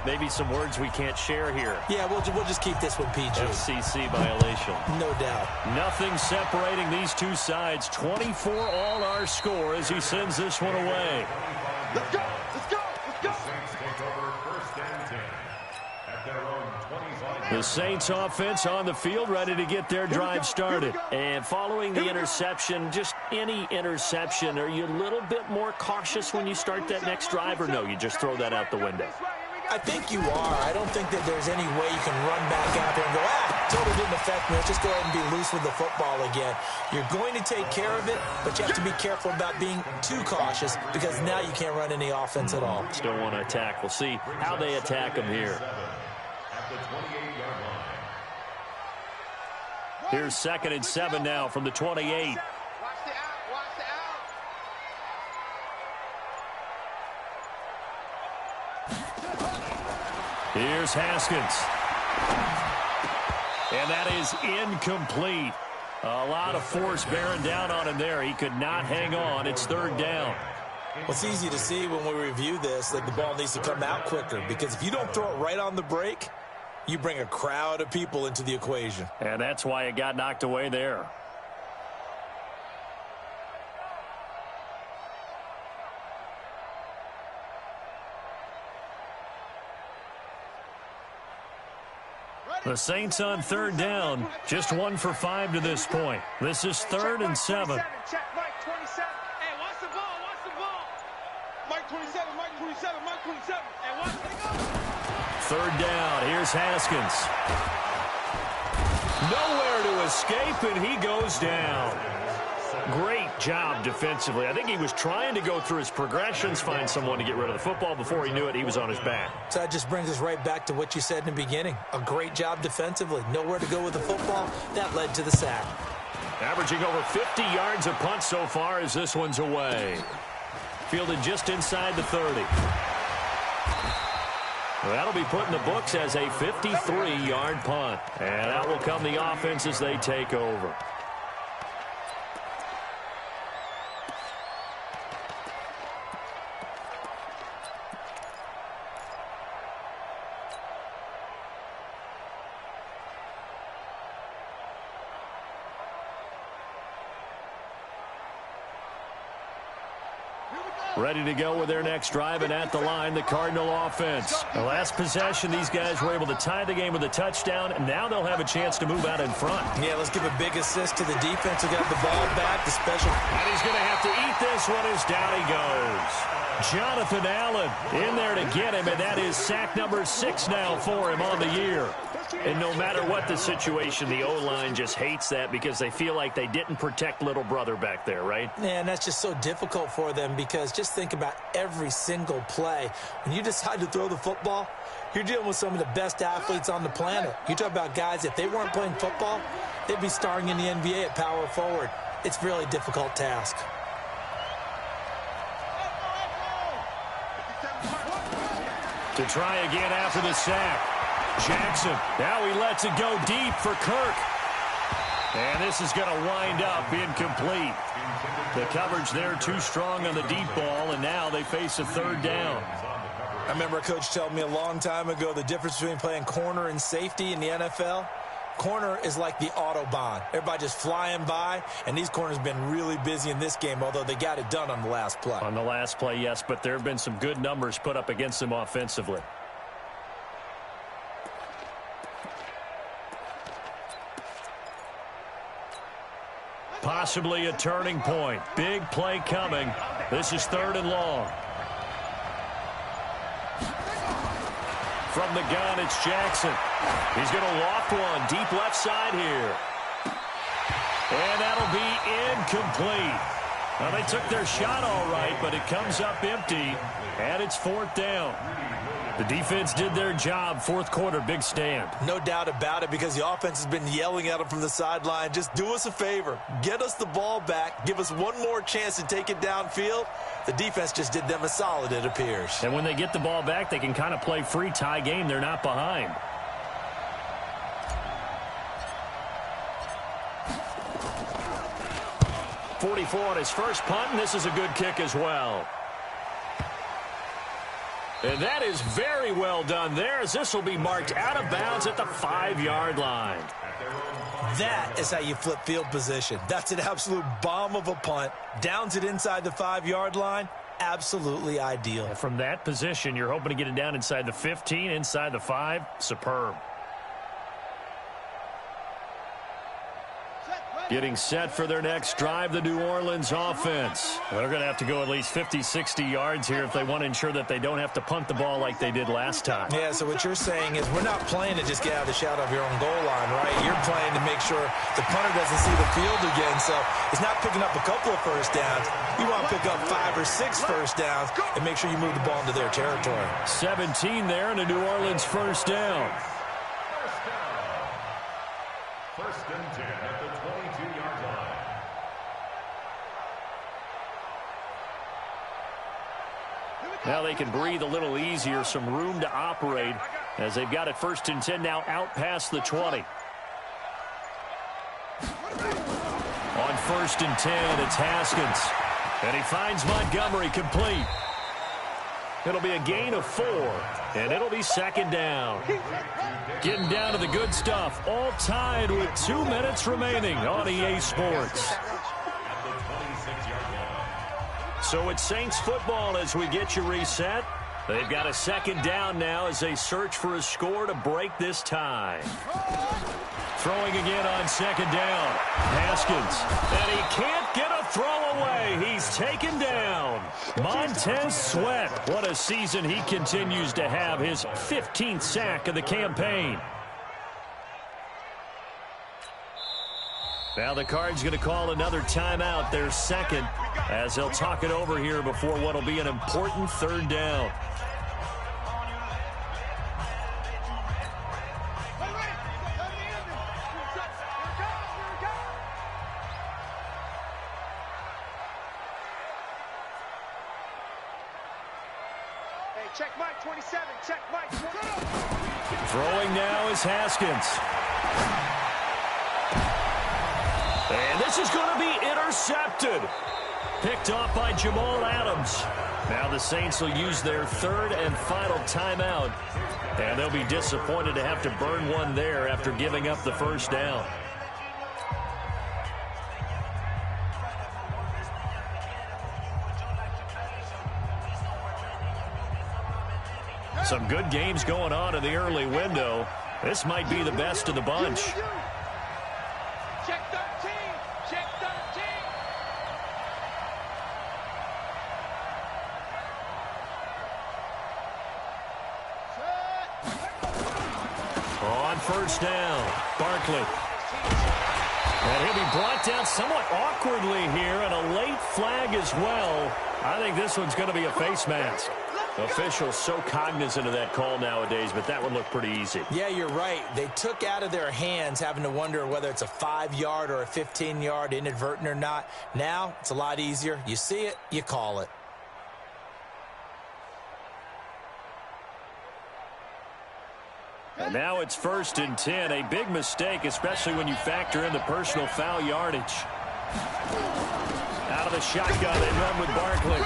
Maybe some words we can't share here. Yeah, we'll just keep this one PG. FCC violation. No doubt. Nothing separating these two sides. 24 all our score as he sends this one away. Let's go. Let's go. Let's go. Saints take over 1st and 10 at their own 25. The Saints offense on the field, ready to get their drive started. And following the interception, just any interception, are you a little bit more cautious when you start that next drive, or no, you just throw that out the window? I think you are. I don't think that there's any way you can run back out there and go, totally didn't affect me. Let's just go ahead and be loose with the football again. You're going to take care of it, but you have to be careful about being too cautious, because now you can't run any offense at all. Still want to attack. We'll see how they attack them here. At the 28-yard line. Here's 2nd and 7 now from the 28. Watch the out. Watch the out. Here's Haskins. And that is incomplete. A lot of force bearing down on him there. He could not hang on. It's 3rd down. Well, it's easy to see when we review this that the ball needs to come out quicker, because if you don't throw it right on the break, you bring a crowd of people into the equation. And that's why it got knocked away there. The Saints on 3rd down, just 1 for 5 to this point. This is 3rd and 7. Check Mike 27. Hey, watch the ball. Watch the ball. Mike 27. Mike 27. Mike 27. Hey, watch the go. 3rd down. Here's Haskins. Nowhere to escape, and he goes down. Great job defensively. I think he was trying to go through his progressions, find someone to get rid of the football. Before he knew it, he was on his back. So that just brings us right back to what you said in the beginning. A great job defensively. Nowhere to go with the football. That led to the sack. Averaging over 50 yards a punt so far as this one's away. Fielded just inside the 30. Well, that'll be put in the books as a 53-yard punt. And out will come the offense as they take over. Ready to go with their next drive, and at the line, the Cardinal offense. The last possession, these guys were able to tie the game with a touchdown, and now they'll have a chance to move out in front. Yeah, let's give a big assist to the defense who got the ball back, the special. And he's going to have to eat this one as down he goes. Jonathan Allen in there to get him, and that is sack number 6 now for him on the year. And no matter what the situation, the O-line just hates that because they feel like they didn't protect little brother back there, right? Yeah, and that's just so difficult for them because just think about every single play. When you decide to throw the football, you're dealing with some of the best athletes on the planet. You talk about guys, if they weren't playing football, they'd be starring in the NBA at power forward. It's a really difficult task. To try again after the sack. Jackson, now he lets it go deep for Kirk. And this is going to wind up incomplete. The coverage there too strong on the deep ball, and now they face a third down. I remember a coach telling me a long time ago the difference between playing corner and safety in the NFL. Corner is like the Autobahn. Everybody just flying by, and these corners have been really busy in this game, although they got it done on the last play. On the last play, yes, but there have been some good numbers put up against them offensively. Possibly a turning point. Big play coming. This is 3rd and long. From the gun, it's Jackson. He's going to loft one deep left side here. And that'll be incomplete. Now, they took their shot all right, but it comes up empty, and it's 4th down. The defense did their job. 4th quarter, big stand. No doubt about it, because the offense has been yelling at them from the sideline. Just do us a favor. Get us the ball back. Give us one more chance to take it downfield. The defense just did them a solid, it appears. And when they get the ball back, they can kind of play free tie game. They're not behind. .44 on his first punt, and this is a good kick as well. And that is very well done there, as this will be marked out of bounds at the 5-yard line. That is how you flip field position. That's an absolute bomb of a punt. Downs it inside the 5-yard line. Absolutely ideal. And from that position, you're hoping to get it down inside the 15, inside the 5. Superb. Getting set for their next drive, the New Orleans offense. They're going to have to go at least 50, 60 yards here if they want to ensure that they don't have to punt the ball like they did last time. Yeah, so what you're saying is we're not playing to just get out of the shadow of your own goal line, right? You're playing to make sure the punter doesn't see the field again. So it's not picking up a couple of first downs. You want to pick up 5 or 6 first downs and make sure you move the ball into their territory. 17 there, and a New Orleans first down. First and 10 at the 22-yard line. Now they can breathe a little easier, some room to operate as they've got it 1st and 10 now out past the 20. On 1st and 10, it's Haskins. And he finds Montgomery complete. It'll be a gain of 4, and it'll be 2nd down. Getting down to the good stuff, all tied with 2 minutes remaining on EA Sports. So it's Saints football as we get you reset. They've got a 2nd down now as they search for a score to break this tie. Throwing again on 2nd down. Haskins. And he can't get a throw away. He's taken down. Montez Sweat. What a season he continues to have. His 15th sack of the campaign. Now the Cards going to call another timeout, their second, as they'll talk it over here before what will be an important third down. Check Mike 27. Check Mike 27. Throwing now is Haskins. And this is going to be intercepted. Picked off by Jamal Adams. Now the Saints will use their third and final timeout. And they'll be disappointed to have to burn one there after giving up the first down. Some good games going on in the early window. This might be the best of the bunch. Check 13. Check 13. On first down, Barkley. And he'll be brought down somewhat awkwardly here, and a late flag as well. I think this one's going to be a face mask. Officials so cognizant of that call nowadays, but that would look pretty easy. Yeah, you're right. They took out of their hands having to wonder whether it's a 5-yard or a 15-yard, inadvertent or not. Now, it's a lot easier. You see it, you call it. And now it's 1st and 10. A big mistake, especially when you factor in the personal foul yardage. Out of the shotgun, they run with Barkley.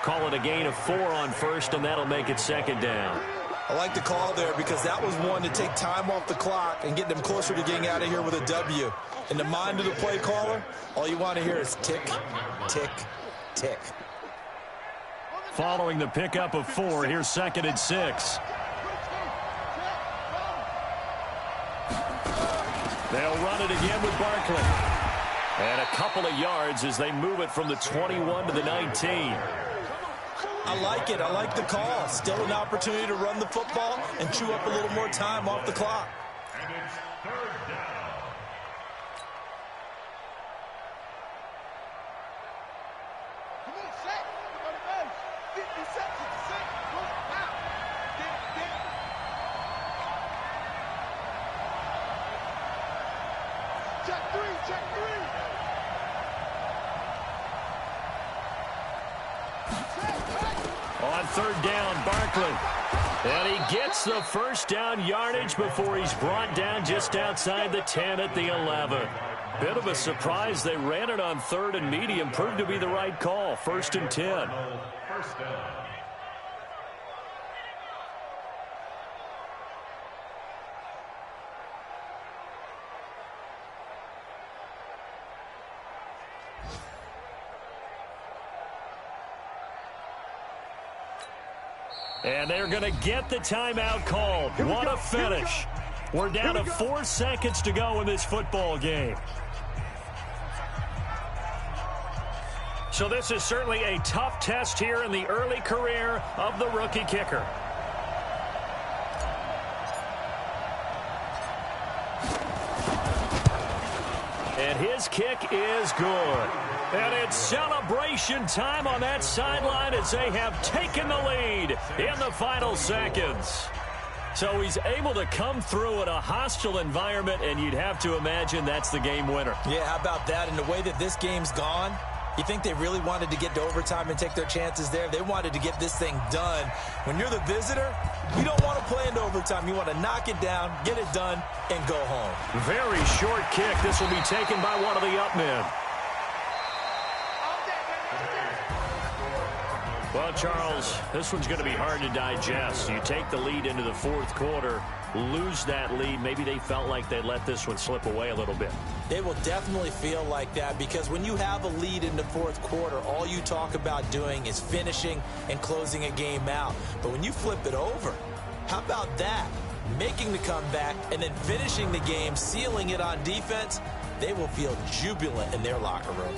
Call it a gain of 4 on first, and that'll make it 2nd down. I like the call there because that was one to take time off the clock and get them closer to getting out of here with a W. In the mind of the play caller, all you want to hear is tick, tick, tick. Following the pickup of 4, here's 2nd and 6. They'll run it again with Barkley. And a couple of yards as they move it from the 21 to the 19. I like it. I like the call. Still an opportunity to run the football and chew up a little more time off the clock. And it's 3rd down. Come on, set. 50 seconds. Set. Go out. Get. Check 3. Check 3. On 3rd down, Barkley. And he gets the first down yardage before he's brought down just outside the 10 at the 11. Bit of a surprise. They ran it on 3rd and medium. Proved to be the right call. 1st and 10. First down. And they're going to get the timeout called. What a finish. We're down to 4 seconds to go in this football game. So this is certainly a tough test here in the early career of the rookie kicker. And his kick is good. And it's celebration time on that sideline as they have taken the lead in the final seconds. So he's able to come through in a hostile environment, and you'd have to imagine that's the game winner. Yeah, how about that? And the way that this game's gone, you think they really wanted to get to overtime and take their chances there? They wanted to get this thing done. When you're the visitor, you don't want to play into overtime. You want to knock it down, get it done, and go home. Very short kick. This will be taken by one of the up men. Well, Charles, this one's going to be hard to digest. You take the lead into the 4th quarter, lose that lead. Maybe they felt like they let this one slip away a little bit. They will definitely feel like that because when you have a lead in the 4th quarter, all you talk about doing is finishing and closing a game out. But when you flip it over, how about that? Making the comeback and then finishing the game, sealing it on defense, they will feel jubilant in their locker room.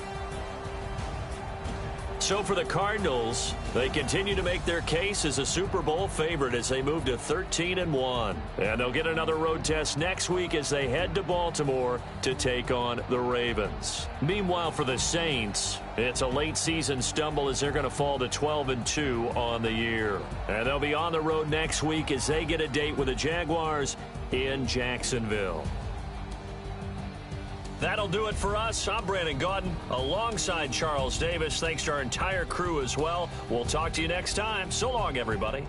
So for the Cardinals, they continue to make their case as a Super Bowl favorite as they move to 13-1. And they'll get another road test next week as they head to Baltimore to take on the Ravens. Meanwhile, for the Saints, it's a late season stumble as they're going to fall to 12-2 on the year. And they'll be on the road next week as they get a date with the Jaguars in Jacksonville. That'll do it for us. I'm Brandon Gaudin alongside Charles Davis. Thanks to our entire crew as well. We'll talk to you next time. So long, everybody.